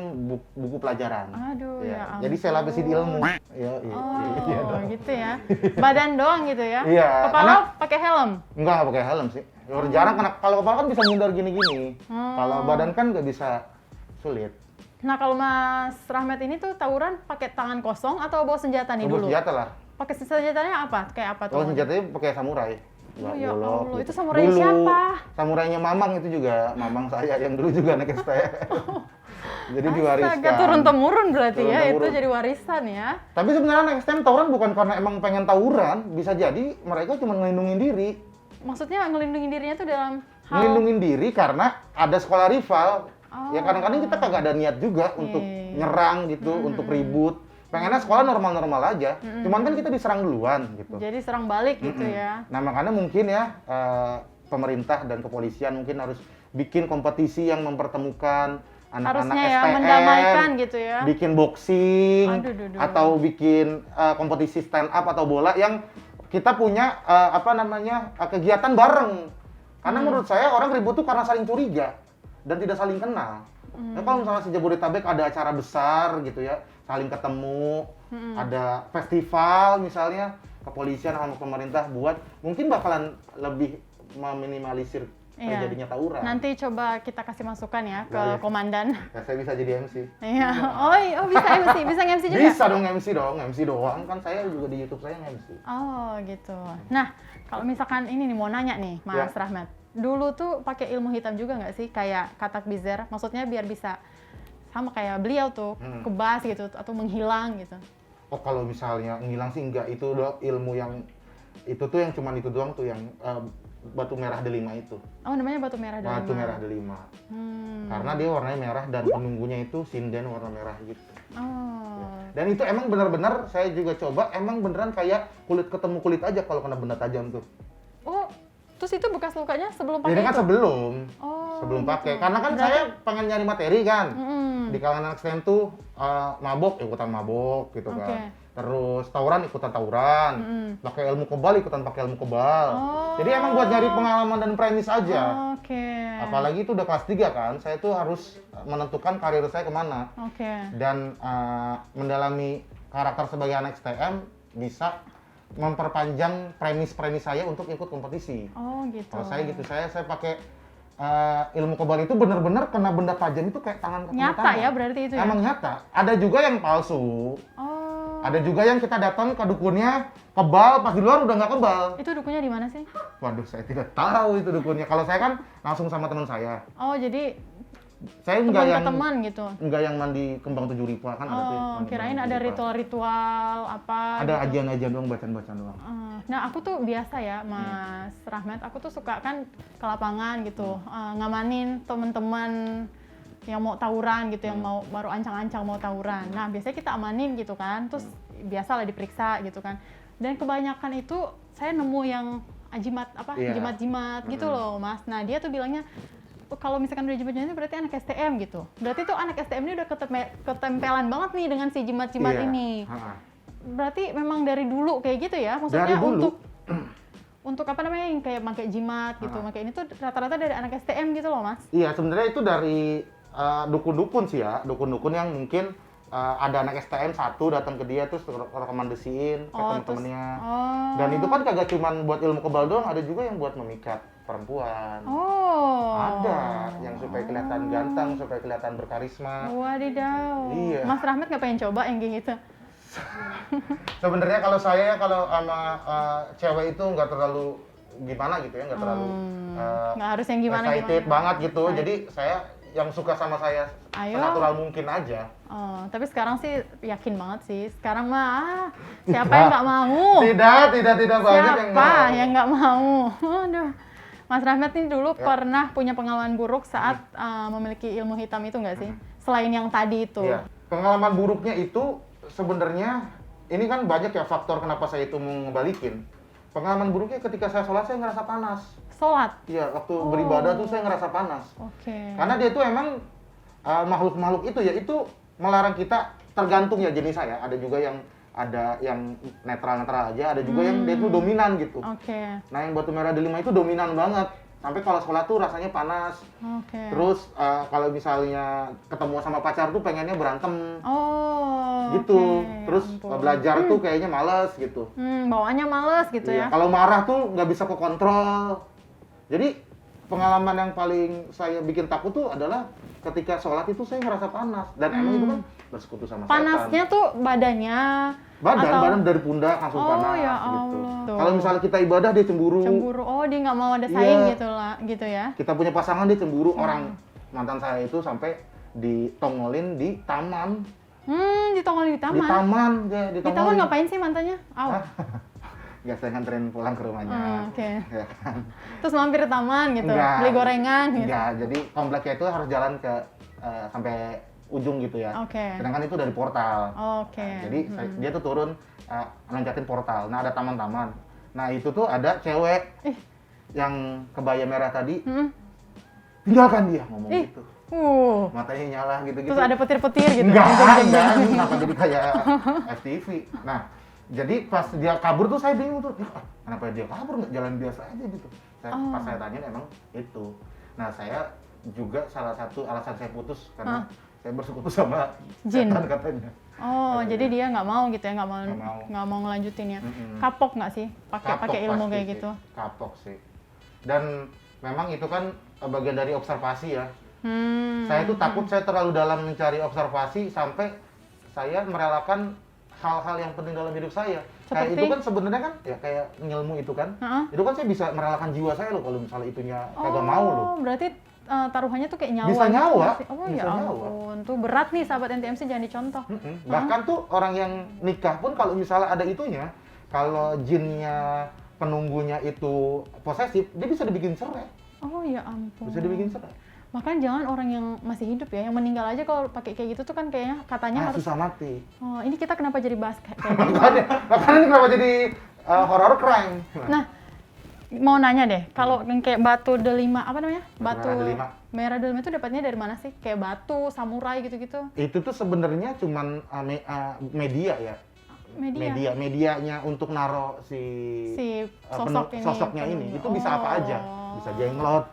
Speaker 1: buku pelajaran.
Speaker 2: Aduh, ya
Speaker 1: Jadi saya lapisin ilmu. Iya.
Speaker 2: Oh, gitu ya. Badan doang gitu ya?
Speaker 1: Iya,
Speaker 2: Kepala pakai helm?
Speaker 1: Enggak pakai helm sih. Jarang kena. Kalau kepala kan bisa ngindar gini-gini. Kalau badan kan nggak bisa, sulit.
Speaker 2: Nah, kalau Mas Rahmat ini tuh tawuran pakai tangan kosong atau bawa senjata nih
Speaker 1: Bawa
Speaker 2: dulu?
Speaker 1: senjata lah.
Speaker 2: Pakai senjatanya apa? Kayak apa tuh?
Speaker 1: Kalau senjatanya pakai samurai.
Speaker 2: Oh,
Speaker 1: Nggak
Speaker 2: ya
Speaker 1: golok,
Speaker 2: Allah.
Speaker 1: gitu.
Speaker 2: Itu samurai
Speaker 1: Dulu,
Speaker 2: siapa?
Speaker 1: Samurainya Mamang itu juga. Mamang saya yang dulu juga anak STM. Jadi diwariskan.
Speaker 2: Astaga, turun-temurun berarti ya, itu
Speaker 1: Turun-temurun.
Speaker 2: jadi warisan ya.
Speaker 1: Tapi sebenarnya anak STM tawuran bukan karena emang pengen tawuran. Bisa jadi mereka cuma ngelindungin diri.
Speaker 2: Maksudnya ngelindungin dirinya tuh dalam hal...
Speaker 1: Ngelindungin diri karena ada sekolah rival.
Speaker 2: Oh.
Speaker 1: Ya kadang-kadang kita kagak ada niat juga untuk
Speaker 2: Iya.
Speaker 1: nyerang gitu, untuk ribut. Pengennya sekolah normal-normal aja. Cuman kan kita diserang duluan gitu.
Speaker 2: Jadi serang balik gitu ya.
Speaker 1: Nah makanya mungkin ya pemerintah dan kepolisian mungkin harus bikin kompetisi yang mempertemukan anak-anak
Speaker 2: Harusnya ya,
Speaker 1: STM,
Speaker 2: mendamaikan gitu ya.
Speaker 1: bikin boxing
Speaker 2: Aduh.
Speaker 1: atau bikin kompetisi stand up atau bola yang kita punya kegiatan bareng. Karena menurut saya orang ribut tuh karena saling curiga dan tidak saling kenal. Nah, kalau misalnya se-Jabodetabek ada acara besar gitu ya, saling ketemu, ada festival misalnya, kepolisian sama pemerintah buat, mungkin bakalan lebih meminimalisir
Speaker 2: Iya.
Speaker 1: jadinya tawuran.
Speaker 2: Nanti coba kita kasih masukan ya ke
Speaker 1: Boleh.
Speaker 2: komandan.
Speaker 1: Ya, saya bisa jadi MC.
Speaker 2: Iya. Oh bisa MC, bisa MC juga.
Speaker 1: Bisa dong MC doang. Kan saya juga di YouTube saya MC.
Speaker 2: Oh gitu. Nah, kalau misalkan ini nih mau nanya nih, Mas
Speaker 1: Ya.
Speaker 2: Rahmat. Dulu tuh pakai ilmu hitam juga nggak sih? Kayak katak bizer, maksudnya biar bisa sama kayak beliau tuh, kebas gitu atau menghilang gitu.
Speaker 1: Oh kalau misalnya ngilang sih enggak, itu ilmu yang itu tuh yang cuman itu doang tuh yang batu merah delima itu.
Speaker 2: Oh namanya batu merah delima.
Speaker 1: Batu merah delima.
Speaker 2: Hmm.
Speaker 1: Karena dia warnanya merah dan penunggunya itu sinden warna merah gitu.
Speaker 2: Oh.
Speaker 1: Dan itu emang benar-benar saya juga coba, emang beneran kayak kulit ketemu kulit aja kalau kena benda tajam tuh.
Speaker 2: Oh, terus itu bekas lukanya sebelum pakai
Speaker 1: Jadi kan
Speaker 2: itu?
Speaker 1: sebelum
Speaker 2: Oh,
Speaker 1: sebelum
Speaker 2: gitu.
Speaker 1: pakai. Karena kan
Speaker 2: Berarti-
Speaker 1: saya pengen nyari materi kan.
Speaker 2: Mm-mm.
Speaker 1: Di kalangan anak STEM tuh mabok ikutan mabok gitu
Speaker 2: Oke.
Speaker 1: kan. Terus tawuran ikutan tawuran.
Speaker 2: Mm-mm.
Speaker 1: Pakai ilmu kebal ikutan pakai ilmu kebal.
Speaker 2: Oh.
Speaker 1: Jadi emang buat nyari pengalaman dan premis aja.
Speaker 2: Oke.
Speaker 1: Apalagi itu udah kelas 3 kan, saya tuh harus menentukan karir saya kemana.
Speaker 2: Oke.
Speaker 1: Dan mendalami karakter sebagai anak STM bisa memperpanjang premis-premis saya untuk ikut kompetisi.
Speaker 2: Oh gitu.
Speaker 1: Kalau saya gitu, saya pakai ilmu kebal itu benar-benar kena benda tajam itu kayak tangan ketemu
Speaker 2: Nyata
Speaker 1: tangan.
Speaker 2: ya berarti itu ya?
Speaker 1: Emang nyata. Ada juga yang palsu.
Speaker 2: Oh.
Speaker 1: Ada juga yang kita datang ke dukunnya kebal, pas di luar udah nggak kebal.
Speaker 2: Itu dukunya di mana sih?
Speaker 1: Waduh, saya tidak tahu itu dukunnya. Kalau saya kan langsung sama teman saya.
Speaker 2: Oh jadi
Speaker 1: Saya
Speaker 2: teman
Speaker 1: nggak
Speaker 2: ke
Speaker 1: yang
Speaker 2: teman gitu.
Speaker 1: nggak yang mandi kembang 7 ripa kan ada tuh.
Speaker 2: Oh,
Speaker 1: mandi
Speaker 2: kirain
Speaker 1: kembang
Speaker 2: ada
Speaker 1: 7 ripa.
Speaker 2: ritual-ritual apa
Speaker 1: Ada
Speaker 2: gitu.
Speaker 1: ajian-ajian doang, bacaan-bacaan doang.
Speaker 2: Nah, aku tuh biasa ya, Mas Rahmat. Aku tuh suka kan ke lapangan gitu, ngamanin teman-teman yang mau tawuran gitu, yang mau baru ancang-ancang mau tawuran. Nah, biasanya kita amanin gitu kan, terus biasa lah diperiksa gitu kan. Dan kebanyakan itu saya nemu yang jimat apa,
Speaker 1: Iya.
Speaker 2: jimat-jimat gitu loh, Mas. Nah, dia tuh bilangnya "Oh, kalau misalkan udah jimat-jimat itu berarti anak STM gitu. Berarti tuh anak STM ini udah ketempelan banget nih dengan si jimat-jimat
Speaker 1: Iya.
Speaker 2: ini.
Speaker 1: Ha-ha.
Speaker 2: Berarti memang dari dulu kayak gitu ya? Maksudnya
Speaker 1: Dari dulu.
Speaker 2: untuk apa namanya yang kayak pakai jimat gitu, pakai ini tuh rata-rata dari anak STM gitu loh, Mas.
Speaker 1: Iya, sebenarnya itu dari dukun-dukun sih ya. Dukun-dukun yang mungkin ada anak STM satu datang ke dia terus rekomendasiin ke temen-temennya.
Speaker 2: Oh.
Speaker 1: Dan itu kan kagak cuman buat ilmu kebal doang, ada juga yang buat memikat perempuan.
Speaker 2: Oh.
Speaker 1: Ada yang supaya kelihatan ganteng, supaya kelihatan berkarisma.
Speaker 2: Wadidaw.
Speaker 1: Iya.
Speaker 2: Mas Rahmat nggak pengen coba yang kayak gitu?
Speaker 1: Sebenarnya kalau saya kalau sama cewek itu nggak terlalu gimana gitu ya, nggak terlalu
Speaker 2: Nggak harus yang gimana-gimana.
Speaker 1: excited banget gitu. Jadi saya yang suka sama saya
Speaker 2: Ayo.
Speaker 1: senatural mungkin aja.
Speaker 2: Oh, tapi sekarang sih yakin banget sih. Sekarang mah siapa yang nggak mau?
Speaker 1: Tidak banyak yang
Speaker 2: Siapa
Speaker 1: mau.
Speaker 2: yang nggak mau? Aduh. Mas Rahmat nih dulu pernah punya pengalaman buruk saat memiliki ilmu hitam itu nggak sih? Selain yang tadi itu.
Speaker 1: Iya. Pengalaman buruknya itu sebenarnya ini kan banyak ya faktor kenapa saya itu mau ngebalikin. Pengalaman buruknya ketika saya sholat saya ngerasa panas.
Speaker 2: Sholat?
Speaker 1: Iya, waktu beribadah tuh saya ngerasa panas.
Speaker 2: Oke.
Speaker 1: Karena dia tuh emang makhluk-makhluk itu ya itu melarang kita tergantung ya jenis saya. Ada juga yang netral-netral aja, ada juga yang dia tuh dominan gitu.
Speaker 2: Oke.
Speaker 1: Nah, yang batu merah delima itu dominan banget. Sampai kalau sholat tuh rasanya panas.
Speaker 2: Oke.
Speaker 1: Terus kalau misalnya ketemu sama pacar tuh pengennya berantem.
Speaker 2: Oh.
Speaker 1: Gitu.
Speaker 2: oke.
Speaker 1: Terus
Speaker 2: Ampun.
Speaker 1: belajar tuh kayaknya males gitu.
Speaker 2: Bawaannya males gitu
Speaker 1: Iya,
Speaker 2: ya.
Speaker 1: kalau marah tuh nggak bisa kekontrol. Jadi pengalaman yang paling saya bikin takut tuh adalah ketika sholat itu saya ngerasa panas. Dan emang itu kan bersekutu sama
Speaker 2: Panasnya tuh badannya. atau-
Speaker 1: badan dari pundak langsung
Speaker 2: Oh,
Speaker 1: panas
Speaker 2: ya
Speaker 1: gitu.
Speaker 2: Allah.
Speaker 1: Kalau misalnya kita ibadah dia cemburu.
Speaker 2: Cemburu. Oh, dia nggak mau ada saing
Speaker 1: Iya.
Speaker 2: gitu lah, gitu ya.
Speaker 1: Kita punya pasangan dia cemburu. Orang mantan saya itu sampai ditongolin di taman.
Speaker 2: Ditongolin di
Speaker 1: Di
Speaker 2: taman.
Speaker 1: taman dia
Speaker 2: Di taman
Speaker 1: ditongolin.
Speaker 2: ngapain sih mantannya? Aw.
Speaker 1: Nggak, saya nganterin pulang ke rumahnya.
Speaker 2: Oke.
Speaker 1: Ya kan?
Speaker 2: Terus mampir ke taman gitu,
Speaker 1: Enggak.
Speaker 2: beli gorengan gitu.
Speaker 1: Enggak, jadi kompleknya itu harus jalan ke sampai ujung gitu ya.
Speaker 2: Oke.
Speaker 1: Sedangkan itu dari portal.
Speaker 2: Oke.
Speaker 1: Nah, jadi dia tuh turun loncatin portal. Nah, ada taman-taman. Nah, itu tuh ada cewek
Speaker 2: Ih.
Speaker 1: yang kebaya merah tadi.
Speaker 2: Mm-mm.
Speaker 1: Tinggalkan dia ngomong
Speaker 2: Ih.
Speaker 1: gitu. Matanya nyala gitu-gitu.
Speaker 2: Terus ada petir-petir gitu.
Speaker 1: Enggak,
Speaker 2: Jeng-jeng-jeng.
Speaker 1: kenapa jadi kayak FTV. Nah, jadi pas dia kabur tuh saya bingung tuh, kenapa dia kabur nggak jalan biasa aja gitu. Pas saya tanya emang itu. Nah, saya juga salah satu alasan saya putus karena saya bersekutu sama
Speaker 2: Jin.
Speaker 1: setan katanya.
Speaker 2: Oh, jadi dia nggak mau gitu ya, nggak mau ngelanjutin ya.
Speaker 1: Mm-mm.
Speaker 2: Kapok nggak sih pakai
Speaker 1: Kapok
Speaker 2: ilmu
Speaker 1: pasti
Speaker 2: kayak
Speaker 1: sih,
Speaker 2: gitu?
Speaker 1: Kapok sih. Dan memang itu kan bagian dari observasi ya.
Speaker 2: Hmm.
Speaker 1: Saya tuh takut saya terlalu dalam mencari observasi sampai saya merelakan hal-hal yang penting dalam hidup saya. Kayak
Speaker 2: Seperti?
Speaker 1: itu kan sebenarnya kan ya kayak ngilmu itu kan.
Speaker 2: Heeh.
Speaker 1: Itu kan saya bisa merelakan jiwa saya loh kalau misalnya itunya kagak mau loh.
Speaker 2: Oh, berarti taruhannya tuh kayak nyawa.
Speaker 1: Bisa
Speaker 2: gitu
Speaker 1: nyawa,
Speaker 2: nggak sih? Oh
Speaker 1: bisa
Speaker 2: ya
Speaker 1: nyawa.
Speaker 2: ampun, tuh berat nih sahabat NTMC, jangan dicontoh.
Speaker 1: Bahkan tuh orang yang nikah pun kalau misalnya ada itunya, kalau jinnya penunggunya itu posesif, dia bisa dibikin cerai.
Speaker 2: Oh ya ampun.
Speaker 1: Bisa dibikin cerai.
Speaker 2: Makanya jangan orang yang masih hidup ya, yang meninggal aja kalau pakai kayak gitu tuh kan kayaknya katanya harus.
Speaker 1: Susah mati.
Speaker 2: Oh, ini kita kenapa jadi bahas kayak gini?
Speaker 1: Makanya ini kenapa jadi horror crime?
Speaker 2: Nah, mau nanya deh, kalau yang kayak batu delima, apa namanya?
Speaker 1: Batu merah delima.
Speaker 2: Merah delima itu dapatnya dari mana sih? Kayak batu, samurai gitu-gitu?
Speaker 1: Itu tuh sebenarnya cuman media ya.
Speaker 2: Media?
Speaker 1: Medianya untuk naro si sosoknya ini. Itu bisa apa aja. Bisa jenglot,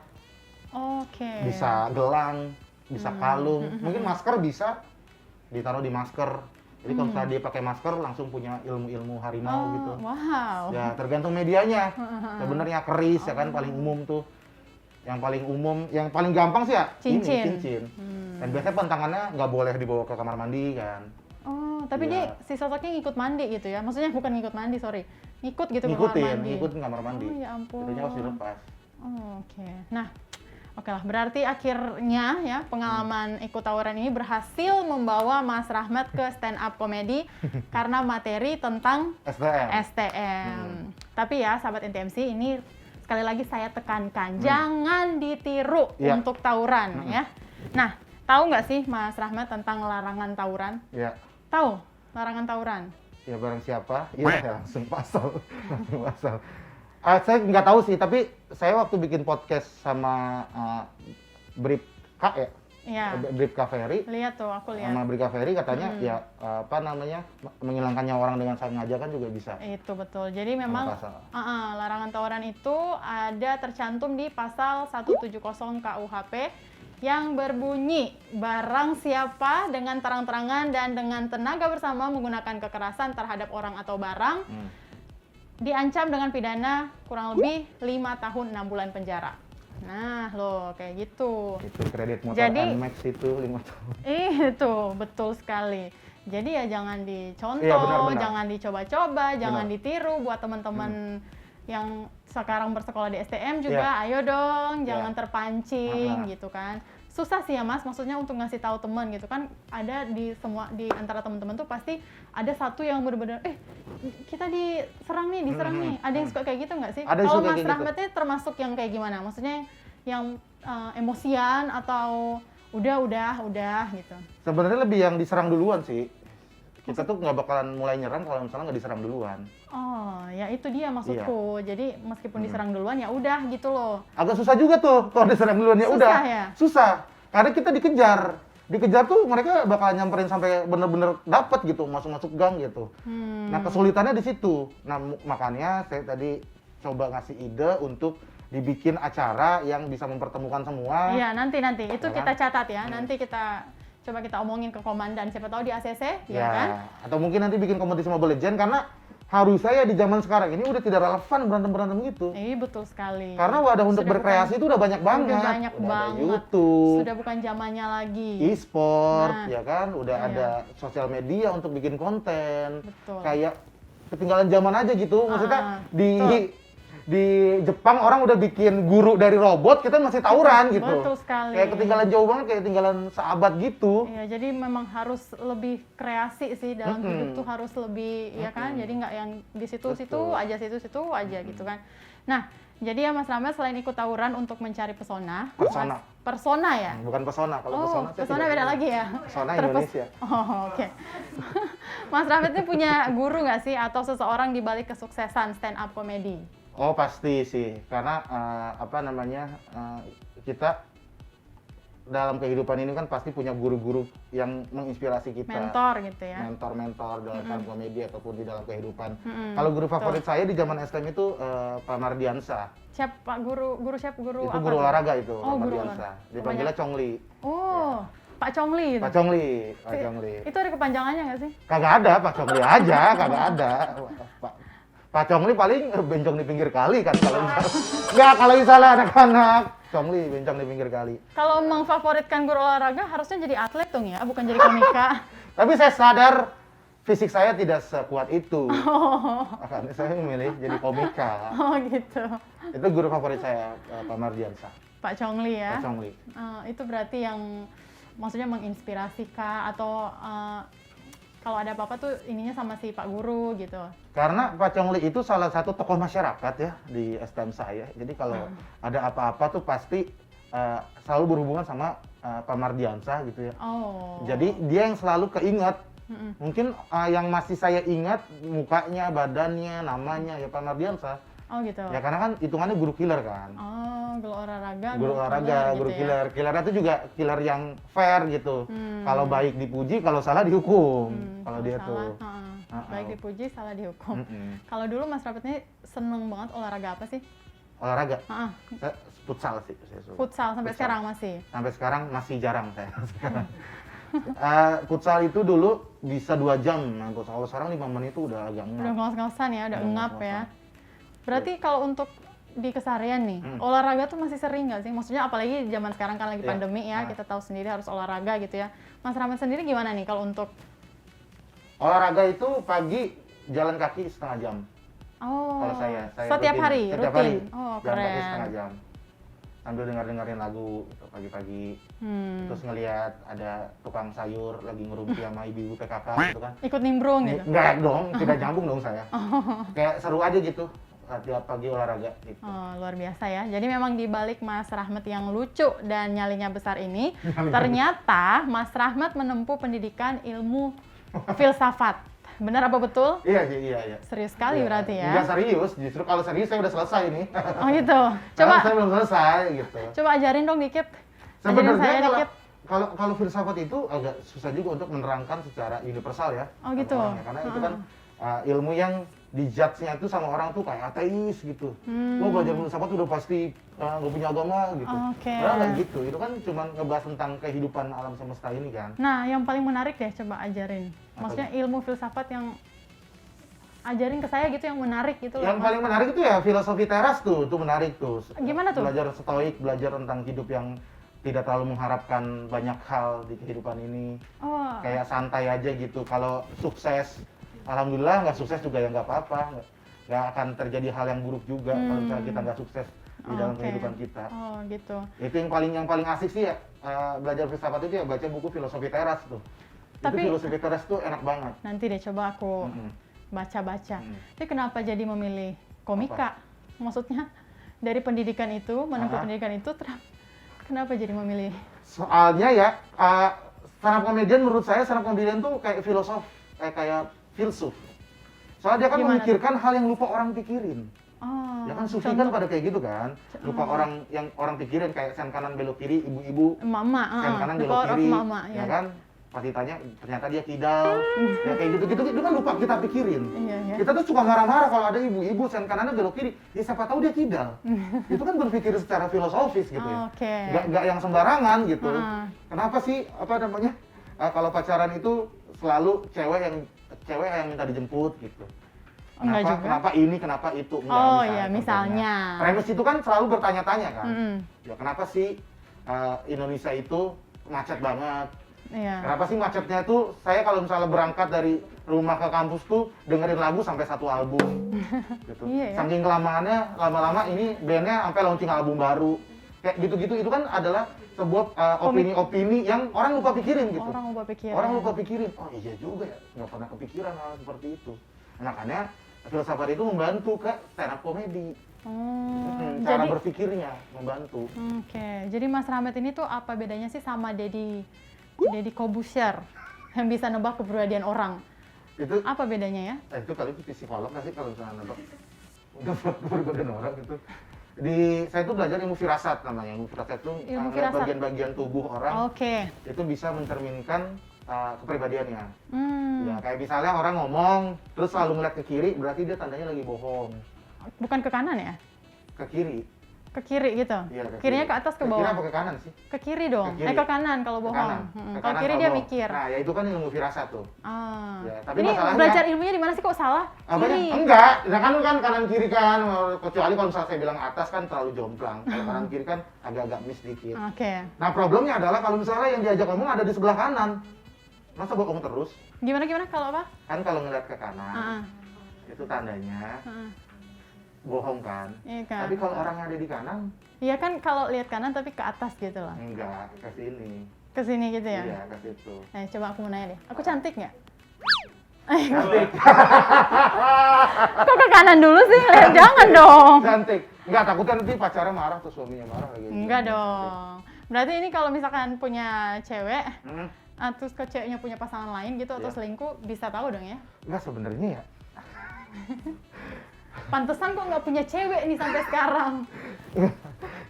Speaker 2: Oke.
Speaker 1: bisa gelang, bisa kalung. Mungkin masker bisa ditaruh di masker. Jadi kalau misalnya dia pakai masker langsung punya ilmu-ilmu harimau gitu.
Speaker 2: Wow.
Speaker 1: Ya tergantung medianya. Sebenarnya keris ya kan paling umum tuh. Yang paling umum, yang paling gampang sih ya
Speaker 2: Cincin.
Speaker 1: cincin. Dan biasanya pentangannya nggak boleh dibawa ke kamar mandi kan.
Speaker 2: Oh, tapi
Speaker 1: Iya.
Speaker 2: dia si sosoknya ngikut mandi gitu ya? Maksudnya bukan ngikut mandi, sorry. Ngikut gitu ke kamar mandi?
Speaker 1: Ngikutin kamar mandi.
Speaker 2: Oh ya ampun.
Speaker 1: Itunya harus dilepas.
Speaker 2: Oh, oke. Nah, oke lah. Berarti akhirnya ya pengalaman ikut tawuran ini berhasil membawa Mas Rahmat ke stand up comedy karena materi tentang STM. Tapi ya, sahabat NTMC, ini sekali lagi saya tekankan, jangan ditiru
Speaker 1: Iya.
Speaker 2: untuk tawuran ya. Nah, tahu nggak sih Mas Rahmat tentang larangan tawuran?
Speaker 1: Ya.
Speaker 2: Tahu larangan tawuran?
Speaker 1: Ya barang siapa, iya ya langsung pasal. Langsung pasal. Saya nggak tahu sih, tapi saya waktu bikin podcast sama Brip K ya,
Speaker 2: Iya.
Speaker 1: Brip K Ferry,
Speaker 2: Lihat tuh, aku lihat.
Speaker 1: sama Brip K Ferry katanya ya apa namanya menghilangkan nyawa orang dengan sengaja kan juga bisa.
Speaker 2: Itu betul. Jadi memang
Speaker 1: pasal.
Speaker 2: larangan tawuran itu ada tercantum di pasal 170 KUHP yang berbunyi barang siapa dengan terang-terangan dan dengan tenaga bersama menggunakan kekerasan terhadap orang atau barang diancam dengan pidana kurang lebih 5 tahun 6 bulan penjara. Nah, loh kayak gitu.
Speaker 1: Itu kredit motor
Speaker 2: Jadi-
Speaker 1: NMAX itu 5 tahun.
Speaker 2: Itu betul sekali. Jadi ya jangan dicontoh,
Speaker 1: Iya, benar-benar.
Speaker 2: jangan dicoba-coba, jangan
Speaker 1: Benar.
Speaker 2: ditiru buat teman-teman yang sekarang bersekolah di STM juga. Ayo dong, jangan terpancing gitu kan. Susah sih ya Mas, maksudnya untuk ngasih tahu teman gitu kan, ada di antara teman-teman tuh pasti ada satu yang benar-benar kita diserang nih. Ada yang suka kayak gitu nggak sih?
Speaker 1: Ada yang
Speaker 2: Kalau
Speaker 1: suka
Speaker 2: Mas
Speaker 1: kayak gitu.
Speaker 2: Rahmatnya termasuk yang kayak gimana? Maksudnya yang emosian atau udah gitu.
Speaker 1: Sebenarnya lebih yang diserang duluan sih. Kita tuh nggak bakalan mulai nyerang kalau misalnya nggak diserang duluan.
Speaker 2: Oh, ya itu dia maksudku. Jadi meskipun diserang duluan ya udah gitu loh.
Speaker 1: Agak susah juga tuh kalau diserang duluan ya
Speaker 2: Susah
Speaker 1: udah.
Speaker 2: ya?
Speaker 1: Susah. Karena kita dikejar tuh mereka bakal nyamperin sampai bener-bener dapet gitu, masuk gang gitu. Nah kesulitannya di situ. Nah makanya saya tadi coba ngasih ide untuk dibikin acara yang bisa mempertemukan semua.
Speaker 2: Iya, nanti itu
Speaker 1: Ya
Speaker 2: kita
Speaker 1: kan?
Speaker 2: catat ya. Nanti kita coba kita omongin ke komandan, siapa tahu di ACC, ya kan?
Speaker 1: Atau mungkin nanti bikin kompetisi Mobile Legends karena harusnya ya di zaman sekarang ini udah tidak relevan berantem gitu.
Speaker 2: Betul sekali.
Speaker 1: Karena wadah untuk
Speaker 2: Sudah
Speaker 1: berkreasi itu udah banyak banget.
Speaker 2: Udah banyak
Speaker 1: Udah ada
Speaker 2: banget.
Speaker 1: YouTube,
Speaker 2: Sudah bukan zamannya lagi.
Speaker 1: e-sport,
Speaker 2: Nah,
Speaker 1: ya kan? Udah
Speaker 2: iya.
Speaker 1: ada sosial media untuk bikin konten.
Speaker 2: Betul.
Speaker 1: Kayak ketinggalan zaman aja gitu. Maksudnya
Speaker 2: betul.
Speaker 1: di Jepang orang udah bikin guru dari robot, kita masih tawuran gitu.
Speaker 2: Betul sekali.
Speaker 1: Kayak ketinggalan jauh banget, kayak ketinggalan sahabat gitu.
Speaker 2: Iya, jadi memang harus lebih kreasi sih dalam hidup tuh harus lebih ya kan. Jadi nggak yang di situ-situ
Speaker 1: Betul.
Speaker 2: aja gitu kan. Nah, jadi ya Mas Rahmat selain ikut tawuran untuk mencari pesona.
Speaker 1: Persona.
Speaker 2: Persona ya?
Speaker 1: Bukan pesona, kalau
Speaker 2: Oh,
Speaker 1: pesona saya
Speaker 2: pesona
Speaker 1: tidak
Speaker 2: beda
Speaker 1: tahu.
Speaker 2: lagi ya?
Speaker 1: Pesona Indonesia.
Speaker 2: Oh, oke. Mas Rahmat ini punya guru nggak sih atau seseorang di balik kesuksesan stand up comedy?
Speaker 1: Oh pasti sih, karena kita dalam kehidupan ini kan pasti punya guru-guru yang menginspirasi kita.
Speaker 2: Mentor gitu ya?
Speaker 1: Mentor-mentor dalam stand komedi ataupun di dalam kehidupan. Kalau guru favorit saya di zaman STM itu Pak Mardiansa.
Speaker 2: Siapa guru
Speaker 1: Itu
Speaker 2: apa
Speaker 1: guru
Speaker 2: tuh?
Speaker 1: olahraga itu,
Speaker 2: Oh,
Speaker 1: Pak
Speaker 2: guru
Speaker 1: Mardiansa.
Speaker 2: olahraga.
Speaker 1: Dipanggilnya Chongli.
Speaker 2: Oh, Pak Chongli itu?
Speaker 1: Pak Chongli, Pak Chongli.
Speaker 2: Itu ada kepanjangannya nggak sih?
Speaker 1: Kagak ada, Pak Chongli aja, kagak ada. Pak Chongli paling bencong di pinggir kali kan kalau misalnya. Enggak, kalau misalnya anak-anak Chongli bencong di pinggir kali.
Speaker 2: Kalau memfavoritkan guru olahraga harusnya jadi atlet dong ya, bukan jadi komika.
Speaker 1: Tapi saya sadar fisik saya tidak sekuat itu. Makanya saya memilih jadi komika.
Speaker 2: Oh gitu.
Speaker 1: Itu guru favorit saya, Pak Mardiansah.
Speaker 2: Pak Chongli ya.
Speaker 1: Pak Chongli.
Speaker 2: Itu berarti yang maksudnya menginspirasi kah atau kalau ada apa-apa tuh ininya sama si Pak Guru gitu.
Speaker 1: Karena Pak Chongli itu salah satu tokoh masyarakat ya di STM saya. Jadi kalau ada apa-apa tuh pasti selalu berhubungan sama Pak Mardiansah gitu ya.
Speaker 2: Oh.
Speaker 1: Jadi dia yang selalu keinget. Mungkin yang masih saya ingat mukanya, badannya, namanya ya Pak Mardiansah.
Speaker 2: Oh gitu.
Speaker 1: Ya karena kan hitungannya guru killer kan.
Speaker 2: Oh, guru olahraga.
Speaker 1: Guru olahraga,
Speaker 2: gitu
Speaker 1: guru
Speaker 2: ya.
Speaker 1: killer. Killernya itu juga killer yang fair gitu. Kalau baik dipuji, kalau salah dihukum. Kalau dia
Speaker 2: salah,
Speaker 1: tuh.
Speaker 2: baik dipuji, salah dihukum.
Speaker 1: Mm-mm.
Speaker 2: Kalau dulu Mas Rapet ini seneng banget olahraga apa sih?
Speaker 1: Olahraga.
Speaker 2: Heeh.
Speaker 1: Saya futsal sih. Saya suka.
Speaker 2: Futsal sampai
Speaker 1: Futsal.
Speaker 2: sekarang masih.
Speaker 1: Sampai sekarang masih jarang saya. Sekarang. Futsal itu dulu bisa 2 jam. Nah, kalau sekarang 5 menit itu udah agak
Speaker 2: Udah
Speaker 1: ngap.
Speaker 2: ngos-ngosan ya, udah
Speaker 1: Udah
Speaker 2: ngap ya.
Speaker 1: ngos-ngosan.
Speaker 2: Berarti kalau untuk di keseharian nih, olahraga tuh masih sering nggak sih? Maksudnya apalagi zaman sekarang kan lagi
Speaker 1: Iya.
Speaker 2: pandemi ya, kita tahu sendiri harus olahraga gitu ya. Mas Rahmat sendiri gimana nih kalau untuk
Speaker 1: Olahraga itu pagi jalan kaki setengah jam.
Speaker 2: oh
Speaker 1: Kalau saya
Speaker 2: setiap
Speaker 1: rutin.
Speaker 2: hari,
Speaker 1: Setiap
Speaker 2: rutin.
Speaker 1: hari.
Speaker 2: Oh,
Speaker 1: Jalan kaki
Speaker 2: keren.
Speaker 1: setengah jam. Sambil dengerin lagu gitu, pagi-pagi. Terus ngelihat ada tukang sayur lagi ngerumpi sama ibu-ibu PKK gitu kan.
Speaker 2: Ikut nimbrung gitu.
Speaker 1: Enggak dong, tidak nyambung dong saya. Kayak seru aja gitu, tiap pagi olahraga gitu.
Speaker 2: Oh, luar biasa ya. Jadi memang di balik Mas Rahmat yang lucu dan nyalinya besar ini, ternyata Mas Rahmat menempuh pendidikan ilmu filsafat. Benar apa betul?
Speaker 1: Iya sih, iya.
Speaker 2: Serius sekali
Speaker 1: Iya.
Speaker 2: berarti ya.
Speaker 1: Enggak serius, justru kalau serius saya udah selesai nih.
Speaker 2: Oh gitu.
Speaker 1: Karena
Speaker 2: Coba
Speaker 1: saya belum selesai gitu.
Speaker 2: coba ajarin dong dikit. Ajarin
Speaker 1: Sebenarnya
Speaker 2: saya
Speaker 1: kalau
Speaker 2: dikit.
Speaker 1: kalau filsafat itu agak susah juga untuk menerangkan secara universal ya.
Speaker 2: Oh, gitu.
Speaker 1: Orangnya. Karena itu kan ilmu yang dijudge-nya itu sama orang tuh kayak ateis gitu. Wah, belajar filsafat udah pasti nggak punya agama gitu.
Speaker 2: Oke.
Speaker 1: Padahal nggak gitu. Itu kan cuma ngebahas tentang kehidupan alam semesta ini kan.
Speaker 2: Nah, yang paling menarik deh coba ajarin. Maksudnya ilmu filsafat yang ajarin ke saya gitu yang menarik gitu loh.
Speaker 1: Yang paling menarik itu ya filosofi teras tuh menarik tuh.
Speaker 2: Gimana tuh?
Speaker 1: Belajar stoik, belajar tentang hidup yang tidak terlalu mengharapkan banyak hal di kehidupan ini.
Speaker 2: Oh,
Speaker 1: Kayak santai aja gitu. Kalau sukses, alhamdulillah, nggak sukses juga ya nggak apa-apa. Nggak akan terjadi hal yang buruk juga kalau misalnya kita nggak sukses di dalam
Speaker 2: oke.
Speaker 1: kehidupan kita.
Speaker 2: Oh, gitu.
Speaker 1: Itu yang paling asik sih ya, belajar filsafat itu ya baca buku filosofi teras tuh.
Speaker 2: Tapi-
Speaker 1: Itu filosofi teras tuh enak banget.
Speaker 2: Nanti deh coba aku baca-baca. Tapi kenapa jadi memilih komika? Maksudnya dari pendidikan itu, menempuh pendidikan itu, kenapa jadi memilih?
Speaker 1: Soalnya ya, stand up comedian menurut saya stand up comedian tuh kayak filosof, kayak filsuf. Soalnya dia kan
Speaker 2: Gimana
Speaker 1: memikirkan hal yang lupa orang pikirin.
Speaker 2: Oh,
Speaker 1: Ya kan sufi kan pada kayak gitu kan. Lupa orang yang orang pikirin kayak sen kanan belok kiri, ibu-ibu
Speaker 2: emak-emak,
Speaker 1: sen kanan
Speaker 2: the
Speaker 1: belok
Speaker 2: power of
Speaker 1: kiri.
Speaker 2: emak-emak,
Speaker 1: Ya kan? Pas ditanya ternyata dia kidal. Ya kayak gitu-gitu itu kan lupa kita pikirin.
Speaker 2: Iya, iya.
Speaker 1: Kita tuh suka marah-marah kalau ada ibu-ibu sen kanannya belok kiri. Ya siapa tahu dia kidal. Itu kan berpikir secara filosofis gitu ya.
Speaker 2: Oke.
Speaker 1: Nggak yang sembarangan gitu.
Speaker 2: Heeh.
Speaker 1: Kenapa sih apa namanya kalau pacaran itu selalu cewek yang minta dijemput gitu.
Speaker 2: Enggak juga.
Speaker 1: Kenapa ini, kenapa itu? Enggak,
Speaker 2: Oh,
Speaker 1: misalnya,
Speaker 2: iya,
Speaker 1: contohnya.
Speaker 2: misalnya.
Speaker 1: Premis itu kan selalu bertanya-tanya kan.
Speaker 2: Mm-mm.
Speaker 1: Ya kenapa sih Indonesia itu macet banget?
Speaker 2: Iya.
Speaker 1: Kenapa sih macetnya itu? Saya kalau misalnya berangkat dari rumah ke kampus tuh dengerin lagu sampai 1 album. Gitu.
Speaker 2: Iya, ya.
Speaker 1: Saking kelamaannya, lama-lama ini bandnya sampai launching album baru. Kayak gitu-gitu itu kan adalah sebuah opini-opini yang orang lupa pikirin gitu.
Speaker 2: Orang lupa pikiran.
Speaker 1: Orang lupa pikirin. Oh iya juga ya, nggak pernah kepikiran hal seperti itu. Makanya filsafat itu membantu ke stand up comedy.
Speaker 2: Oh,
Speaker 1: Cara
Speaker 2: jadi
Speaker 1: berpikirnya membantu.
Speaker 2: Oke, jadi Mas Rahmat ini tuh apa bedanya sih sama Deddy Corbuzier yang bisa nebak kepribadian orang?
Speaker 1: Itu
Speaker 2: Apa bedanya ya?
Speaker 1: itu kali itu psikolog nggak sih kalau misalnya nebak udah kepribadian orang itu. Saya tuh belajar ilmu firasat namanya. Ilmu firasat itu
Speaker 2: Ilmu
Speaker 1: ngeliat
Speaker 2: firasat.
Speaker 1: bagian-bagian tubuh orang
Speaker 2: Oke.
Speaker 1: itu bisa mencerminkan kepribadiannya.
Speaker 2: Hmm,
Speaker 1: Ya kayak misalnya orang ngomong terus selalu ngeliat ke kiri berarti dia tandanya lagi bohong.
Speaker 2: bukan ke kanan ya?
Speaker 1: Ke kiri.
Speaker 2: Ke kiri gitu?
Speaker 1: Iya, ke
Speaker 2: Kirinya
Speaker 1: kiri.
Speaker 2: ke atas ke
Speaker 1: Ke kiri
Speaker 2: bawah?
Speaker 1: apa ke kanan sih?
Speaker 2: Ke kiri dong?
Speaker 1: Ke kiri.
Speaker 2: Ke kanan kalau
Speaker 1: Ke
Speaker 2: bohong.
Speaker 1: kanan.
Speaker 2: Hmm,
Speaker 1: Ke
Speaker 2: kalau
Speaker 1: kanan
Speaker 2: kiri
Speaker 1: kalau
Speaker 2: dia
Speaker 1: bohong.
Speaker 2: mikir.
Speaker 1: Nah, ya itu kan ilmu firasat tuh.
Speaker 2: Ah.
Speaker 1: Ya, tapi
Speaker 2: Ini
Speaker 1: masalahnya-
Speaker 2: belajar ilmunya di mana sih kok salah?
Speaker 1: Apanya?
Speaker 2: Kiri.
Speaker 1: Enggak, nah kan kanan kiri kan, kecuali kalau misalnya saya bilang atas kan terlalu jomplang. Kalau kanan kiri kan agak-agak miss dikit.
Speaker 2: Oke.
Speaker 1: Nah problemnya adalah kalau misalnya yang diajak ngomong ada di sebelah kanan, masa bohong terus?
Speaker 2: Gimana kalau apa?
Speaker 1: Kan kalau ngeliat ke kanan,
Speaker 2: Ah,
Speaker 1: itu tandanya
Speaker 2: ah.
Speaker 1: bohong kan?
Speaker 2: Iya kan?
Speaker 1: Tapi kalau orang yang ada di kanan,
Speaker 2: Iya kan kalau lihat kanan tapi ke atas gitu loh.
Speaker 1: enggak, ke sini.
Speaker 2: Ke sini gitu ya.
Speaker 1: Iya, ke situ.
Speaker 2: Nah, coba aku mau nanya deh. Aku cantik nggak?
Speaker 1: Cantik.
Speaker 2: Kok ke kanan dulu sih? Jangan dong.
Speaker 1: Cantik. Enggak, takutnya nanti pacarnya marah atau suaminya marah lagi.
Speaker 2: Enggak dong. Berarti ini kalau misalkan punya cewek,
Speaker 1: Hmm.
Speaker 2: terus ke ceweknya punya pasangan lain gitu atau
Speaker 1: Iya.
Speaker 2: selingkuh, bisa tahu dong ya?
Speaker 1: Enggak sebenarnya ya.
Speaker 2: Pantesan kok nggak punya cewek nih sampai sekarang.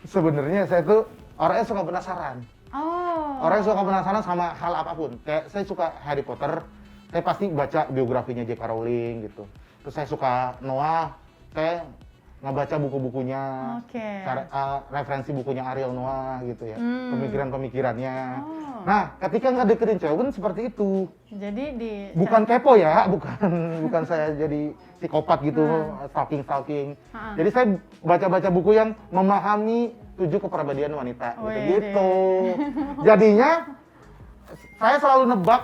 Speaker 1: Sebenarnya saya tuh orangnya suka penasaran.
Speaker 2: Oh.
Speaker 1: Orang yang suka penasaran sama hal apapun. Kayak saya suka Harry Potter, saya pasti baca biografinya J.K. Rowling gitu. Terus saya suka Noah, saya ngebaca buku-bukunya,
Speaker 2: Oke.
Speaker 1: referensi bukunya Ariel Noah gitu ya,
Speaker 2: Hmm.
Speaker 1: pemikiran-pemikirannya.
Speaker 2: Oh.
Speaker 1: Nah, ketika ngedeketin cewek pun seperti itu.
Speaker 2: Jadi di
Speaker 1: Bukan kepo ya, bukan saya jadi psikopat gitu, stalking.
Speaker 2: Ha-ha.
Speaker 1: Jadi saya baca-baca buku yang memahami 7 kepribadian wanita,
Speaker 2: Wede.
Speaker 1: gitu. Jadinya saya selalu nebak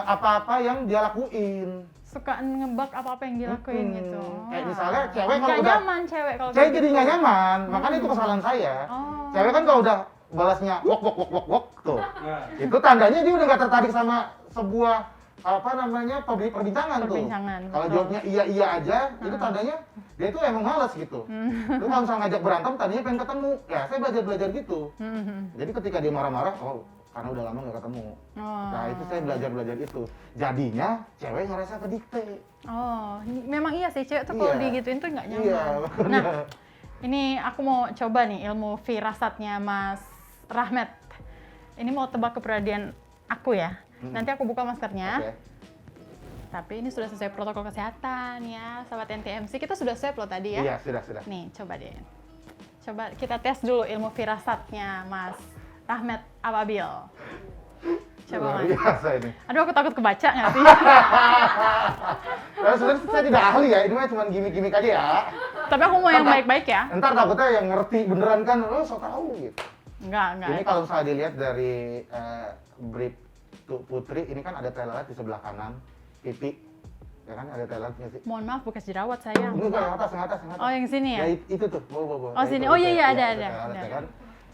Speaker 1: apa-apa yang dia lakuin.
Speaker 2: suka ngebak apa-apa yang dilakuin gitu.
Speaker 1: Kayak misalnya cewek kalau
Speaker 2: nggak
Speaker 1: udah
Speaker 2: nyaman cewek kalau
Speaker 1: cewek
Speaker 2: kayak
Speaker 1: jadi
Speaker 2: gitu.
Speaker 1: nggak nyaman, makanya itu kesalahan saya.
Speaker 2: Oh.
Speaker 1: Cewek kan kalau udah balasnya wok tuh, itu tandanya dia udah nggak tertarik sama sebuah apa namanya perbincangan tuh.
Speaker 2: Perbincangan,
Speaker 1: Kalau
Speaker 2: betul.
Speaker 1: jawabnya iya aja, itu tandanya dia itu emang malas gitu. Lu kalau misalnya ngajak berantem, tadinya pengen ketemu. Ya saya belajar gitu. Jadi ketika dia marah-marah, oh karena udah lama nggak ketemu.
Speaker 2: Oh.
Speaker 1: Nah itu saya belajar itu. Jadinya cewek ngerasa kedikte.
Speaker 2: Oh, memang iya sih cewek tuh kalau
Speaker 1: Iya.
Speaker 2: digituin tuh nggak nyaman.
Speaker 1: Iya.
Speaker 2: Nah, ini aku mau coba nih ilmu firasatnya Mas Rahmat. Ini mau tebak kepribadian aku ya. Nanti aku buka maskernya.
Speaker 1: Oke.
Speaker 2: Tapi ini sudah sesuai protokol kesehatan ya, sahabat NTMC. Kita sudah swab loh tadi ya.
Speaker 1: Iya sudah.
Speaker 2: Nih, coba deh. Coba kita tes dulu ilmu firasatnya Mas Rahmat Ababil. Coba
Speaker 1: Luar
Speaker 2: Mas.
Speaker 1: biasa ini.
Speaker 2: Aduh, aku takut kebaca nggak sih?
Speaker 1: Nah, sebenarnya saya tidak ahli ya, ini mah cuma gimmick-gimmick aja ya.
Speaker 2: Tapi aku mau yang baik-baik ya.
Speaker 1: Ntar takutnya yang ngerti beneran kan, lo so tau gitu.
Speaker 2: Enggak.
Speaker 1: Ini kalau misalnya dilihat dari brief Putri, ini kan ada telolet di sebelah kanan, pipi, ya kan ada teloletnya sih.
Speaker 2: Mohon maaf bekas jerawat sayang.
Speaker 1: Enggak, yang atas.
Speaker 2: Oh, yang sini ya?
Speaker 1: Itu tuh, bawa.
Speaker 2: Oh, sini. Oh, iya, ada.
Speaker 1: Telolet, ya kan?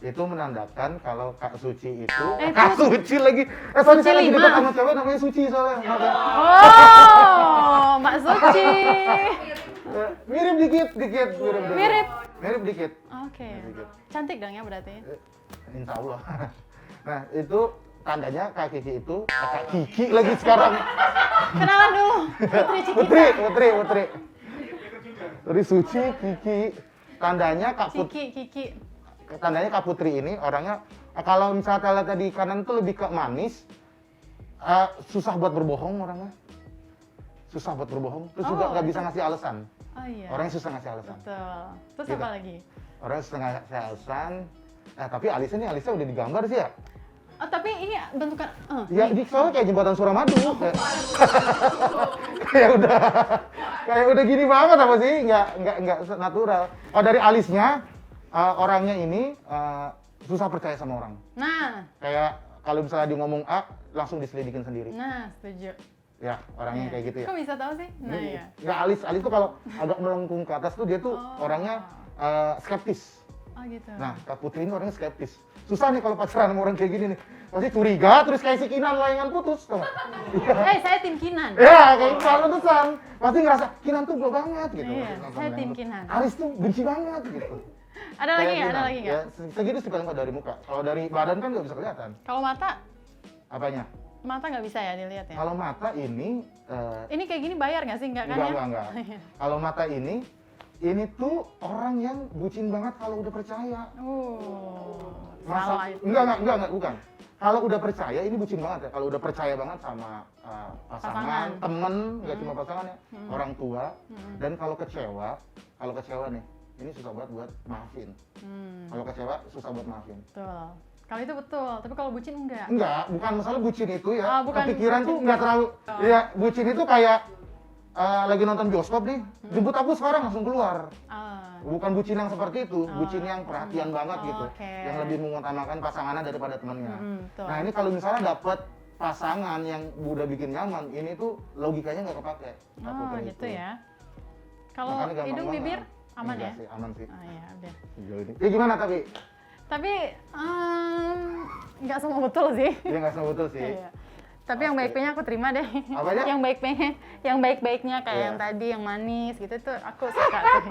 Speaker 1: Itu menandakan kalau Kak Suci itu,
Speaker 2: Eh,
Speaker 1: Kak Suci lagi, sorry
Speaker 2: Suci
Speaker 1: saya lagi
Speaker 2: 5.
Speaker 1: dekat sama cewek namanya Suci soalnya. Maaf ya.
Speaker 2: Oh, Mbak Suci.
Speaker 1: Mirip dikit. Mirip dikit.
Speaker 2: Oke.
Speaker 1: Dikit.
Speaker 2: Cantik dong ya berarti.
Speaker 1: Insya Allah. Nah itu tandanya Kak Kiki itu, Kak Kiki lagi sekarang.
Speaker 2: Kenalan dulu. Putri Cikita.
Speaker 1: Putri. Dari Suci, Kiki. Tandanya Kak
Speaker 2: Kiki.
Speaker 1: Tandanya Kak Putri ini orangnya, kalau misalnya tadi di kanan tuh lebih ke manis, susah buat berbohong orangnya. Susah buat berbohong, terus juga
Speaker 2: Oh,
Speaker 1: nggak bisa
Speaker 2: itu.
Speaker 1: ngasih alasan.
Speaker 2: Oh iya.
Speaker 1: Orangnya susah ngasih alasan.
Speaker 2: Betul. Terus
Speaker 1: Gitu.
Speaker 2: apa lagi?
Speaker 1: Orangnya susah ngasih alasan. Tapi alisnya udah digambar sih ya.
Speaker 2: Oh, tapi ini bentukan
Speaker 1: Ya, di soalnya kayak jembatan Suramadu. Kayak udah gini banget apa sih? Nggak natural. Oh dari alisnya, orangnya ini susah percaya sama orang.
Speaker 2: Nah,
Speaker 1: Kayak kalau misalnya dia ngomong A, langsung diselidikin sendiri.
Speaker 2: setuju.
Speaker 1: Ya, orangnya
Speaker 2: Iya.
Speaker 1: kayak gitu ya.
Speaker 2: Kok bisa tahu sih? Nah, iya.
Speaker 1: Nggak alis tuh kalau agak melengkung ke atas tuh dia tuh
Speaker 2: Oh.
Speaker 1: orangnya skeptis.
Speaker 2: Oh gitu.
Speaker 1: Nah, Kak Putri ini orangnya skeptis. Susah nih kalau pacaran sama orang kayak gini nih. Pasti curiga, terus kayak si Kinan layangan putus. Tuh.
Speaker 2: Saya tim Kinan.
Speaker 1: Ya, kayak gitu pantesan. Pasti ngerasa Kinan tuh blow banget gitu.
Speaker 2: Iya, saya tim Kinan.
Speaker 1: Aris tuh benci banget gitu.
Speaker 2: Ada lagi
Speaker 1: Kayak
Speaker 2: nggak? Ada
Speaker 1: Kinan.
Speaker 2: lagi nggak?
Speaker 1: Ya, segitu sih paling kalau dari muka. Kalau dari badan kan nggak bisa kelihatan.
Speaker 2: Kalau mata,
Speaker 1: Apanya?
Speaker 2: mata nggak bisa ya dilihat ya.
Speaker 1: Kalau mata ini
Speaker 2: Ini kayak gini bayar nggak sih? Nggak kan ya?
Speaker 1: enggak. Kalau mata ini tuh orang yang bucin banget kalau udah percaya. Salah
Speaker 2: itu.
Speaker 1: Enggak, bukan. Kalau udah percaya ini bucin banget ya. Kalau udah percaya banget sama pasangan, temen, nggak cuma pasangan ya, orang tua. Dan kalau kecewa nih, ini susah banget buat maafin. Kalau kecewa susah buat maafin.
Speaker 2: Betul. Kalau itu betul, tapi kalau bucin enggak.
Speaker 1: Enggak, bukan masalah bucin itu ya.
Speaker 2: Bukan
Speaker 1: Kepikiran tuh
Speaker 2: bucin.
Speaker 1: nggak terlalu. Iya, bucin itu kayak lagi nonton bioskop nih, jemput aku sekarang langsung keluar. Bukan bucin yang seperti itu, bucin yang perhatian banget gitu,
Speaker 2: oke.
Speaker 1: yang lebih mengutamakan pasangannya daripada temannya.
Speaker 2: Betul.
Speaker 1: Nah ini kalau misalnya dapat pasangan yang udah bikin nyaman, ini tuh logikanya nggak kepake. Aku kayak
Speaker 2: Gitu ya. Kalau
Speaker 1: Makanya gampang
Speaker 2: hidung
Speaker 1: banget.
Speaker 2: bibir aman
Speaker 1: Enggak
Speaker 2: ya?
Speaker 1: sih, aman sih.
Speaker 2: Ya udah.
Speaker 1: Sejauh ini. Ya gimana tapi?
Speaker 2: Tapi nggak semua betul sih.
Speaker 1: Dia nggak semua betul sih.
Speaker 2: Iya. Tapi yang baik-baiknya aku terima deh.
Speaker 1: Apanya?
Speaker 2: Yang baik-baiknya kayak
Speaker 1: Iya.
Speaker 2: yang tadi, yang manis gitu tuh aku suka tuh.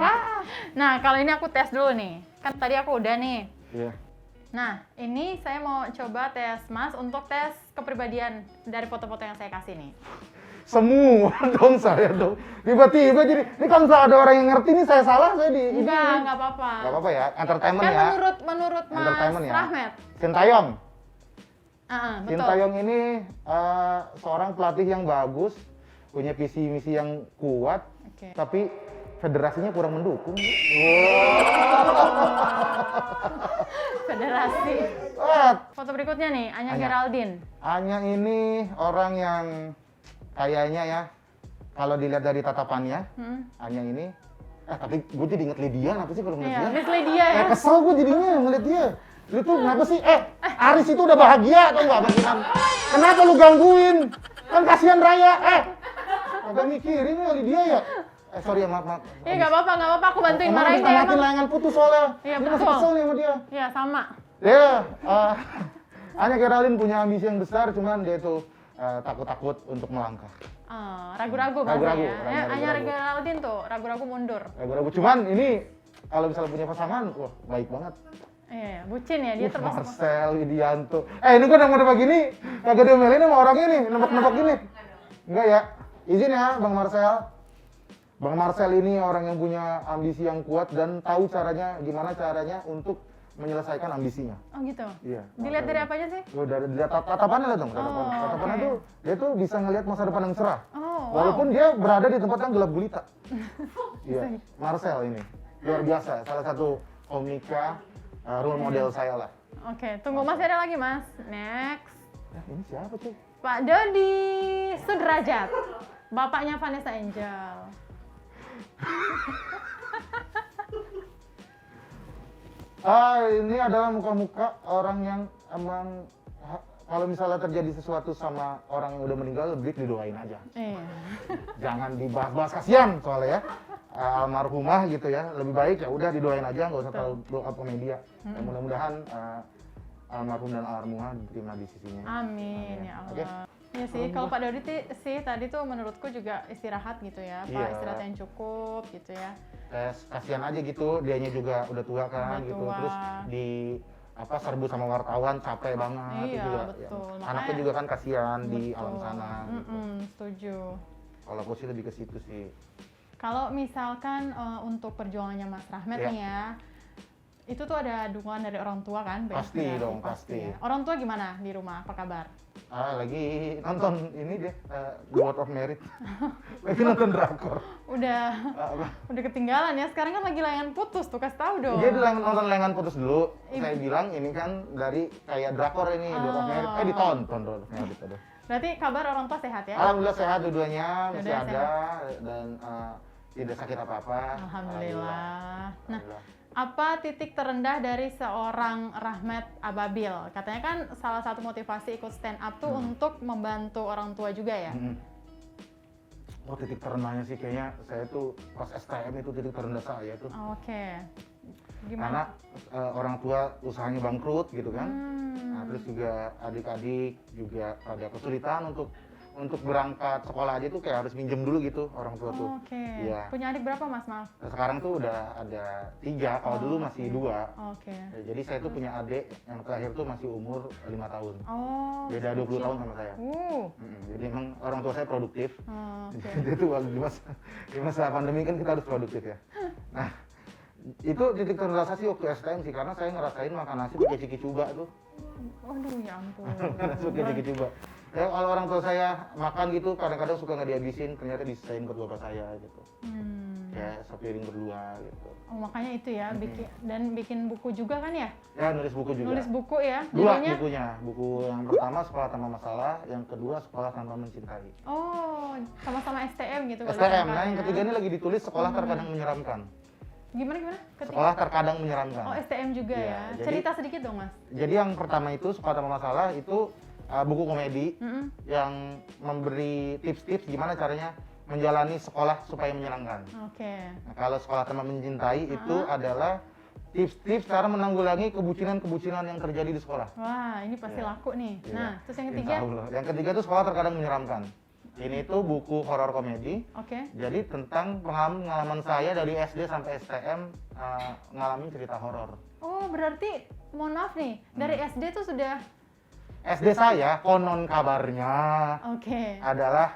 Speaker 2: Nah, kalau ini aku tes dulu nih. Kan tadi aku udah nih.
Speaker 1: Iya.
Speaker 2: Nah, ini saya mau coba tes Mas untuk tes kepribadian dari foto-foto yang saya kasih nih.
Speaker 1: Semua dong saya dong. Tiba-tiba jadi, ini kalau misalnya ada orang yang ngerti nih saya salah, saya di ini.
Speaker 2: Nggak apa-apa.
Speaker 1: Nggak apa-apa ya, entertainment
Speaker 2: Kan
Speaker 1: ya.
Speaker 2: menurut Mas
Speaker 1: Entertainment ya.
Speaker 2: Rahmat.
Speaker 1: Sintayong.
Speaker 2: Betul.
Speaker 1: Sintayong ini seorang pelatih yang bagus, punya visi misi yang kuat,
Speaker 2: Oke.
Speaker 1: tapi federasinya kurang mendukung.
Speaker 2: Federasi.
Speaker 1: Wah,
Speaker 2: Foto berikutnya nih, Anya
Speaker 1: Anya.
Speaker 2: Geraldine.
Speaker 1: Anya ini orang yang kayaknya ya, kalau dilihat dari tatapannya, Anya ini, tapi gue jadi inget Lydia, apa sih kalau ngeliat
Speaker 2: Iya,
Speaker 1: dia?
Speaker 2: Miss Lydia ya.
Speaker 1: Kesel gue jadinya ngeliat dia. Lu tuh kenapa sih? Aris itu udah bahagia atau enggak bagi kamu? Kenapa lu gangguin? Kan kasihan Raya. Agak mikirin ya Lydia ya. Sorry ya, maaf.
Speaker 2: Iya, nggak apa-apa, aku bantuin
Speaker 1: Emang
Speaker 2: marahin
Speaker 1: bisa
Speaker 2: dia
Speaker 1: makin
Speaker 2: emang.
Speaker 1: layangan putus soalnya.
Speaker 2: Iya,
Speaker 1: Dia masih
Speaker 2: betul.
Speaker 1: kesel nih sama dia.
Speaker 2: Iya, sama.
Speaker 1: Ya, Anya Geraldine punya ambisi yang besar, cuman dia itu takut-takut untuk melangkah.
Speaker 2: Ragu-ragu
Speaker 1: Ragu-ragu,
Speaker 2: bahasanya. Ya, Anya
Speaker 1: ragu-ragu.
Speaker 2: Geraldine tuh, ragu-ragu mundur.
Speaker 1: Ragu-ragu. Cuman ini kalau misalnya punya pasangan, wah baik banget.
Speaker 2: Iya, bucin ya, dia termasuk.
Speaker 1: Marcel Widianto. Ini gua udah begini, kagak diomelin sama orangnya nih, nembak-nembak gini. Enggak ya, izin ya Bang Marcel. Bang Marcel ini orang yang punya ambisi yang kuat dan tahu gimana caranya untuk menyelesaikan ambisinya.
Speaker 2: Oh gitu.
Speaker 1: Iya.
Speaker 2: Dilihat dari apa aja sih?
Speaker 1: Dari tatapannya lah dong, tatapannya
Speaker 2: oke.
Speaker 1: tuh dia tuh bisa ngelihat masa depan yang cerah.
Speaker 2: Oh, wow.
Speaker 1: Walaupun dia berada di tempat yang gelap gulita. Iya, Marcel ini luar biasa, salah satu komika role model saya lah.
Speaker 2: Oke, tunggu masih ada lagi Mas. Next.
Speaker 1: Ini siapa tuh?
Speaker 2: Pak Dodi Sudrajat. Bapaknya Vanessa Angel.
Speaker 1: Ini adalah muka-muka orang yang emang kalau misalnya terjadi sesuatu sama orang yang udah meninggal, lebih didoain aja.
Speaker 2: Iya.
Speaker 1: Jangan dibahas-bahas, kasihan soalnya ya. Almarhumah gitu ya, lebih baik ya udah didoain aja, nggak usah terlalu blow up ke media. Ya, mudah-mudahan almarhum dan almarhumah diterima di sisinya.
Speaker 2: Amin ya Allah.
Speaker 1: Oke.
Speaker 2: Iya sih, kalau Pak Dodi sih tadi tuh menurutku juga istirahat gitu ya, Pak,
Speaker 1: Iya.
Speaker 2: istirahat yang cukup gitu ya.
Speaker 1: Kasihan aja gitu, dianya juga udah tua kan
Speaker 2: Udah
Speaker 1: gitu,
Speaker 2: tua.
Speaker 1: terus di serbu sama wartawan, capek banget.
Speaker 2: Iya,
Speaker 1: itu juga,
Speaker 2: betul.
Speaker 1: ya.
Speaker 2: Makanya-
Speaker 1: Anaknya juga kan kasihan di
Speaker 2: Betul.
Speaker 1: alam sana. Gitu.
Speaker 2: Setuju.
Speaker 1: Kalau aku sih lebih ke situ sih.
Speaker 2: Kalau misalkan untuk perjuangannya Mas Rahmat
Speaker 1: Iya.
Speaker 2: nih ya, itu tuh ada dukungan dari orang tua kan?
Speaker 1: Pasti
Speaker 2: berarti,
Speaker 1: dong, pasti.
Speaker 2: ya. Orang tua gimana di rumah? Apa kabar?
Speaker 1: Lagi nonton ini dia, The World of Merit. Lagi nonton drakor.
Speaker 2: Udah
Speaker 1: Apa?
Speaker 2: udah ketinggalan ya. Sekarang kan lagi layangan putus tuh, kasih tahu dong.
Speaker 1: Dia nonton layangan putus dulu.
Speaker 2: Ibu.
Speaker 1: Saya bilang ini kan dari kayak drakor ini, The World of Merit. Ditonton The World of Merit. Aduh.
Speaker 2: Berarti kabar orang tua sehat ya?
Speaker 1: Alhamdulillah sehat dua-duanya, masih
Speaker 2: Dua-duanya
Speaker 1: ada dan tidak sakit apa-apa.
Speaker 2: Alhamdulillah. Nah,
Speaker 1: Alhamdulillah.
Speaker 2: apa titik terendah dari seorang Rahmat Ababil? Katanya kan salah satu motivasi ikut stand up tuh untuk membantu orang tua juga ya?
Speaker 1: Oh, titik terendahnya sih kayaknya saya tuh pas STM itu titik terendah saya tuh.
Speaker 2: Oke.
Speaker 1: Karena
Speaker 2: Gimana?
Speaker 1: orang tua usahanya bangkrut gitu kan.
Speaker 2: Hmm.
Speaker 1: Nah, terus juga adik-adik juga ada kesulitan untuk berangkat sekolah aja tuh kayak harus minjem dulu gitu orang tua tuh.
Speaker 2: Oke.
Speaker 1: Iya.
Speaker 2: Punya adik berapa Mas? Maaf.
Speaker 1: Nah, sekarang tuh udah ada 3, kalau dulu masih 2.
Speaker 2: Oke.
Speaker 1: Ya, jadi saya tuh punya adik yang terakhir tuh masih umur 5 tahun.
Speaker 2: Oh.
Speaker 1: Beda 20 tahun sama saya. Jadi emang orang tua saya produktif.
Speaker 2: Oke.
Speaker 1: Jadi tuh di masa pandemi kan kita harus produktif ya. Nah, itu titik terendah saya sih waktu STM sih, karena saya ngerasain makan nasi pakai ciki coba tuh.
Speaker 2: Waduh, ya ampun.
Speaker 1: Nasi pakai ciki coba. Ya kalau orang tua saya makan gitu kadang-kadang suka nggak dihabisin, ternyata disisain buat bapak saya gitu. Kayak sepiring berdua gitu.
Speaker 2: Oh, makanya itu ya, bikin buku juga kan ya?
Speaker 1: Ya nulis buku juga.
Speaker 2: Nulis buku ya,
Speaker 1: Dua
Speaker 2: judulnya?
Speaker 1: bukunya. Buku yang pertama Sekolah Tanpa Masalah, yang kedua Sekolah Tanpa Mencintai.
Speaker 2: Oh, sama-sama STM gitu. kali
Speaker 1: STM. Nah,
Speaker 2: angkanya.
Speaker 1: yang ketiga ini lagi ditulis Sekolah Terkadang Menyeramkan.
Speaker 2: Gimana?
Speaker 1: Sekolah Terkadang Menyeramkan.
Speaker 2: Oh, STM juga
Speaker 1: Iya,
Speaker 2: ya.
Speaker 1: jadi-
Speaker 2: Cerita sedikit dong, Mas.
Speaker 1: Jadi yang pertama itu Sekolah Tanpa Masalah itu buku komedi
Speaker 2: Mm-mm.
Speaker 1: yang memberi tips-tips gimana caranya menjalani sekolah supaya menyenangkan.
Speaker 2: Oke.
Speaker 1: Nah, kalau Sekolah Tanpa Mencintai itu adalah tips-tips cara menanggulangi kebucinan-kebucinan yang terjadi di sekolah.
Speaker 2: Wah, ini pasti
Speaker 1: Iya.
Speaker 2: laku nih.
Speaker 1: Iya.
Speaker 2: Nah, terus yang
Speaker 1: Insya
Speaker 2: ketiga?
Speaker 1: Allah. Yang ketiga itu Sekolah Terkadang Menyeramkan. Ini tuh buku horor komedi.
Speaker 2: Oke.
Speaker 1: Jadi tentang pengalaman saya dari SD sampai STM ngalamin cerita horor.
Speaker 2: Oh, berarti mohon maaf nih, dari SD tuh sudah
Speaker 1: SD saya konon kabarnya
Speaker 2: oke.
Speaker 1: adalah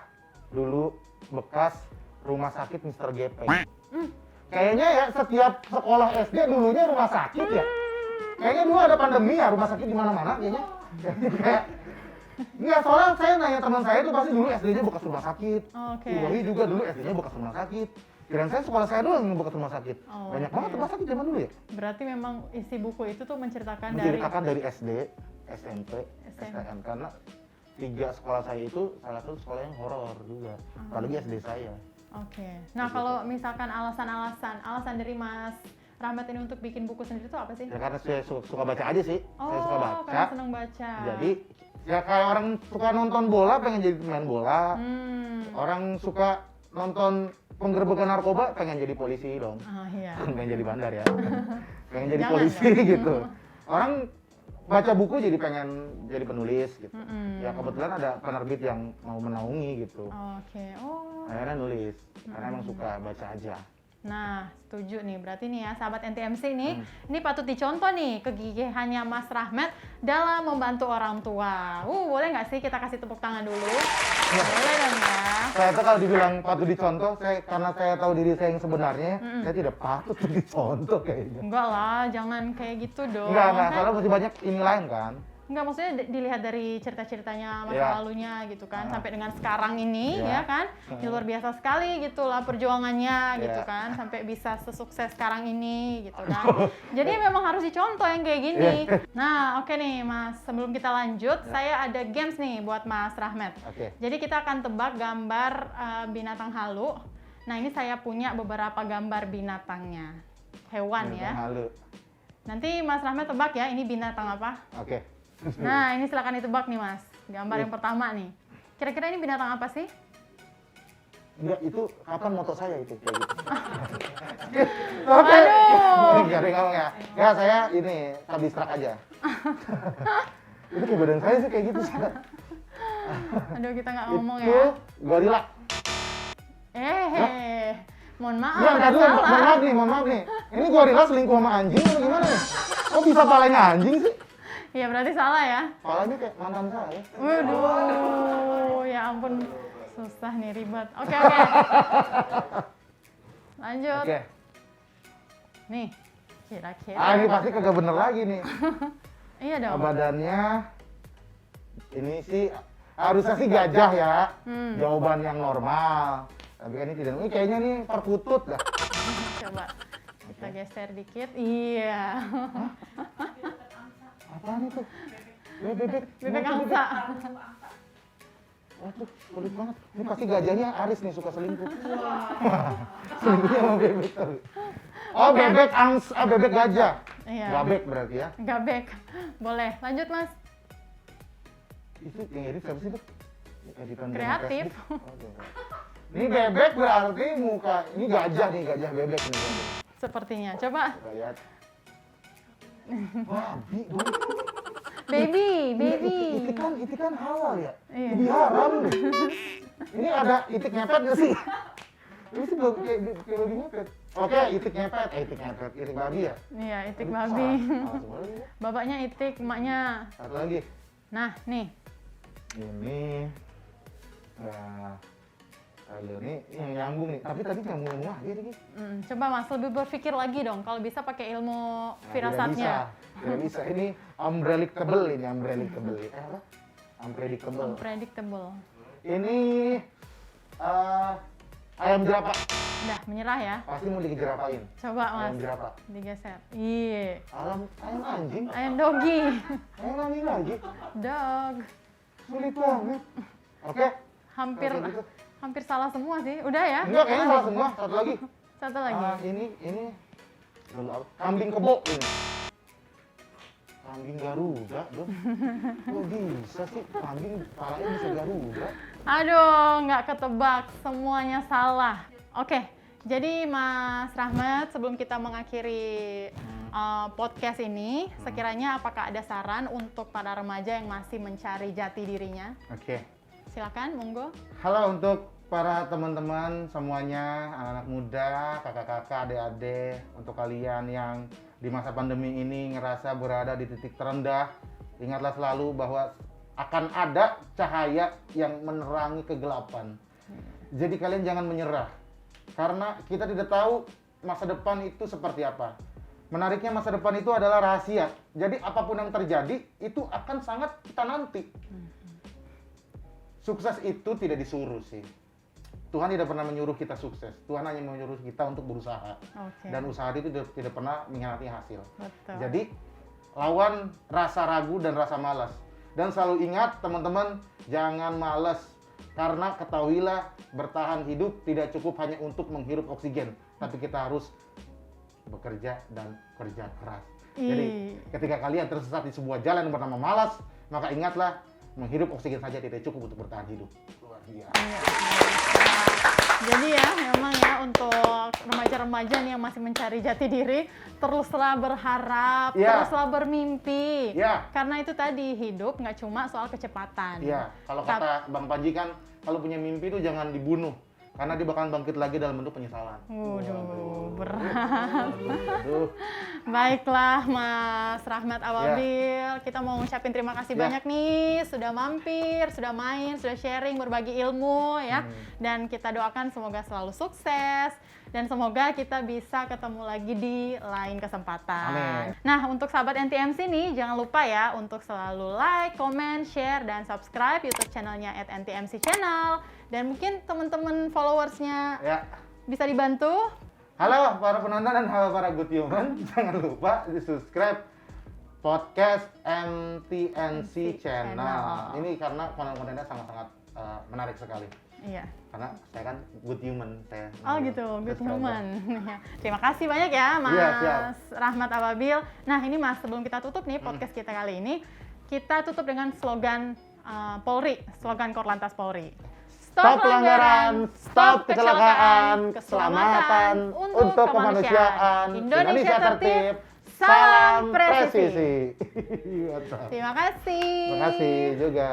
Speaker 1: dulu bekas rumah sakit Mr. Gepeng. Kayaknya ya setiap sekolah SD dulunya rumah sakit ya. Kayaknya dulu ada pandemi ya rumah sakit di mana-mana kayaknya. Kayak enggak, soalnya saya nanya teman saya itu pasti dulu SD-nya bekas rumah sakit.
Speaker 2: Oke.
Speaker 1: Iwahi juga dulu SD-nya bekas rumah sakit. Kirain saya sekolah saya doang yang bekas rumah sakit.
Speaker 2: Oh,
Speaker 1: Banyak
Speaker 2: oke.
Speaker 1: banget rumah sakit zaman dulu ya.
Speaker 2: Berarti memang isi buku itu tuh menceritakan
Speaker 1: Menceritakan dari SD, SMP,
Speaker 2: SMP.
Speaker 1: STM karena 3 sekolah saya itu salah satu sekolah yang horor juga. Apalagi SD saya.
Speaker 2: Oke. Nah, kalau misalkan alasan dari Mas Rahmat ini untuk bikin buku sendiri itu apa sih?
Speaker 1: Ya karena saya suka baca aja sih. Saya suka
Speaker 2: Oh,
Speaker 1: baca.
Speaker 2: karena senang baca.
Speaker 1: Jadi ya kayak orang suka nonton bola pengen jadi pemain bola. Orang suka nonton penggerbekan narkoba pengen jadi polisi dong.
Speaker 2: Ah, iya.
Speaker 1: Pengen jadi bandar ya. Pengen jadi
Speaker 2: Jangan
Speaker 1: polisi
Speaker 2: dong.
Speaker 1: gitu. Orang baca buku jadi pengen jadi penulis gitu.
Speaker 2: Mm-mm.
Speaker 1: Ya kebetulan ada penerbit yang mau menaungi gitu.
Speaker 2: Oke. Oh.
Speaker 1: Akhirnya nulis karena emang suka baca aja.
Speaker 2: Nah, setuju nih. Berarti nih ya, sahabat NTMC nih, ini patut dicontoh nih kegigihannya Mas Rahmat dalam membantu orang tua. Boleh nggak sih kita kasih tepuk tangan dulu? Boleh dong ya.
Speaker 1: Saya tuh kalau dibilang patut dicontoh, karena saya tahu diri saya yang sebenarnya, saya tidak patut dicontoh kayaknya.
Speaker 2: Enggak lah, jangan kayak gitu dong.
Speaker 1: Enggak,
Speaker 2: Kan-
Speaker 1: soalnya masih banyak ini lain kan.
Speaker 2: Enggak, maksudnya dilihat dari cerita-ceritanya masa
Speaker 1: Iya.
Speaker 2: lalunya gitu kan, sampai dengan sekarang ini
Speaker 1: Iya.
Speaker 2: ya kan, ini luar biasa sekali gitu lah perjuangannya gitu
Speaker 1: Iya.
Speaker 2: kan, sampai bisa sesukses sekarang ini gitu kan. Jadi memang harus dicontoh yang kayak gini. Nah, oke nih Mas, sebelum kita lanjut, saya ada games nih buat Mas Rahmat.
Speaker 1: Oke.
Speaker 2: Jadi kita akan tebak gambar binatang halu. Nah, ini saya punya beberapa gambar binatangnya, hewan ya.
Speaker 1: Halo.
Speaker 2: Nanti Mas Rahmat tebak ya, ini binatang apa?
Speaker 1: Oke.
Speaker 2: Nah, ini silakan ditebak nih, Mas. Gambar yang pertama nih. Kira-kira ini binatang apa sih?
Speaker 1: Enggak, itu kapan moto saya itu kayak gitu. Oke.
Speaker 2: Aduh.
Speaker 1: Enggak ada yang ngomong ya. Enggak, saya ini distrak aja. Itu kayak badan saya sih kayak gitu sih.
Speaker 2: Aduh, kita nggak ngomong
Speaker 1: Itu
Speaker 2: ya.
Speaker 1: gorila.
Speaker 2: Mohon maaf,
Speaker 1: Enggak,
Speaker 2: nggak
Speaker 1: dulu,
Speaker 2: salah.
Speaker 1: mohon maaf nih. Ini gorila selingkuh sama anjing atau gimana nih? Kok bisa palanya anjing sih?
Speaker 2: Iya, berarti salah ya.
Speaker 1: Palanya kayak mantan saya.
Speaker 2: Waduh, ya ampun. Susah nih, ribet. Oke, oke. Lanjut.
Speaker 1: Oke.
Speaker 2: Nih, kira-kira.
Speaker 1: Ini pasti kagak bener lagi nih.
Speaker 2: Iya dong.
Speaker 1: Badannya ini sih harusnya sih gajah ya. Jawaban yang normal. Tapi kan ini tidak. Ini kayaknya nih perkutut dah.
Speaker 2: Coba kita geser dikit. Iya.
Speaker 1: Apaan itu? Bebek.
Speaker 2: Bebek angsa.
Speaker 1: Waduh, sulit banget. Ini pasti gajahnya Aris nih suka selingkuh. Selingkuhnya sama bebek tadi. Oh, bebek angsa, bebek gajah.
Speaker 2: Iya.
Speaker 1: Gabek berarti ya.
Speaker 2: Gabek. Boleh. Lanjut, Mas.
Speaker 1: Itu yang edit siapa sih, Dok? Editan dari
Speaker 2: Kreatif.
Speaker 1: Facebook. Oke. Ini bebek berarti muka, ini gajah nih, gajah bebek nih. Gajah.
Speaker 2: Sepertinya. Coba.
Speaker 1: Kita lihat. Babi,
Speaker 2: Baby.
Speaker 1: Itik kan halal ya?
Speaker 2: Iya.
Speaker 1: Lebih haram deh. Ini ada itik ngepet nggak sih? Ini sih kayak babi ngepet. Oke, itik ngepet. Itik ngepet. Itik babi ya?
Speaker 2: Iya, itik
Speaker 1: Ini
Speaker 2: babi.
Speaker 1: langsung aja ya.
Speaker 2: Bapaknya itik, emaknya.
Speaker 1: Satu lagi.
Speaker 2: Nah, nih.
Speaker 1: Ini. Nah. Ayo, ini yang nyambung nih. Tapi tadi nyambung aja nih.
Speaker 2: Coba Mas, lebih berpikir lagi dong. Kalau bisa pakai ilmu
Speaker 1: Nah,
Speaker 2: firasatnya.
Speaker 1: Tidak bisa. Ini unpredictable ini, unpredictable. Apa? Unpredictable.
Speaker 2: Unpredictable.
Speaker 1: Ini ayam jerapah.
Speaker 2: Udah, menyerah ya.
Speaker 1: Pasti mau dijerapain.
Speaker 2: Coba Mas,
Speaker 1: Ayam jerapah.
Speaker 2: digeser. Iya.
Speaker 1: Ayam anjing.
Speaker 2: Ayam doggy.
Speaker 1: Ayam anjing lagi.
Speaker 2: Dog.
Speaker 1: Sulit banget. Oke.
Speaker 2: Hampir
Speaker 1: Kalau gitu.
Speaker 2: hampir salah semua sih. Udah ya?
Speaker 1: Enggak, kayaknya salah semua. Satu lagi.
Speaker 2: Satu lagi.
Speaker 1: Ini kambing kebo ini. Kambing Garuda, dong. Kok bisa sih kambing palanya bisa Garuda?
Speaker 2: Aduh, nggak ketebak. Semuanya salah. Oke, jadi Mas Rahmat, sebelum kita mengakhiri podcast ini, sekiranya apakah ada saran untuk para remaja yang masih mencari jati dirinya?
Speaker 1: Oke.
Speaker 2: Silakan, monggo.
Speaker 1: Halo untuk para teman-teman semuanya, anak-anak muda, kakak-kakak, adik-adik, untuk kalian yang di masa pandemi ini ngerasa berada di titik terendah, ingatlah selalu bahwa akan ada cahaya yang menerangi kegelapan. Jadi kalian jangan menyerah, karena kita tidak tahu masa depan itu seperti apa. Menariknya masa depan itu adalah rahasia. Jadi apapun yang terjadi itu akan sangat kita nanti. Sukses itu tidak disuruh sih. Tuhan tidak pernah menyuruh kita sukses. Tuhan hanya menyuruh kita untuk berusaha.
Speaker 2: Oke.
Speaker 1: Dan usaha itu tidak pernah mengkhianati hasil.
Speaker 2: Betul.
Speaker 1: Jadi lawan rasa ragu dan rasa malas. Dan selalu ingat teman-teman, jangan malas. Karena ketahuilah bertahan hidup tidak cukup hanya untuk menghirup oksigen. Tapi kita harus bekerja dan kerja keras. Jadi ketika kalian tersesat di sebuah jalan yang bernama malas, maka ingatlah menghirup oksigen saja tidak cukup untuk bertahan hidup. Luar biasa.
Speaker 2: Iya. Jadi ya, memang ya untuk remaja-remaja nih yang masih mencari jati diri, teruslah berharap,
Speaker 1: Ya.
Speaker 2: teruslah bermimpi.
Speaker 1: Ya.
Speaker 2: Karena itu tadi, hidup nggak cuma soal kecepatan.
Speaker 1: Iya, kalau kata Bang Panji kan, kalau punya mimpi itu jangan dibunuh. Karena dia bakalan bangkit lagi dalam bentuk penyesalan.
Speaker 2: Waduh, berat.
Speaker 1: Aduh.
Speaker 2: Baiklah Mas Rahmat Ababil, kita mau ngucapin terima kasih banyak nih sudah mampir, sudah main, sudah sharing, berbagi ilmu ya. Dan kita doakan semoga selalu sukses dan semoga kita bisa ketemu lagi di lain kesempatan.
Speaker 1: Amin.
Speaker 2: Nah, untuk sahabat NTMC nih jangan lupa ya untuk selalu like, comment, share dan subscribe YouTube channelnya @NTMC Channel. Dan mungkin teman-teman followersnya
Speaker 1: Ya.
Speaker 2: bisa dibantu.
Speaker 1: Halo para penonton dan halo para good human, jangan lupa di subscribe podcast NTNC Channel. Ini karena konten-kontennya sangat-sangat menarik sekali.
Speaker 2: Iya.
Speaker 1: Karena saya kan good human, saya.
Speaker 2: Oh gitu, good human. Ya. Terima kasih banyak ya Mas
Speaker 1: Iya, siap.
Speaker 2: Rahmat Ababil. Nah ini Mas, sebelum kita tutup nih podcast kita kali ini, kita tutup dengan slogan Polri, slogan Korlantas Polri.
Speaker 1: Stop pelanggaran, stop kecelakaan, keselamatan untuk kemanusiaan. Indonesia tertib, salam presisi.
Speaker 2: Terima kasih.
Speaker 1: Terima kasih juga.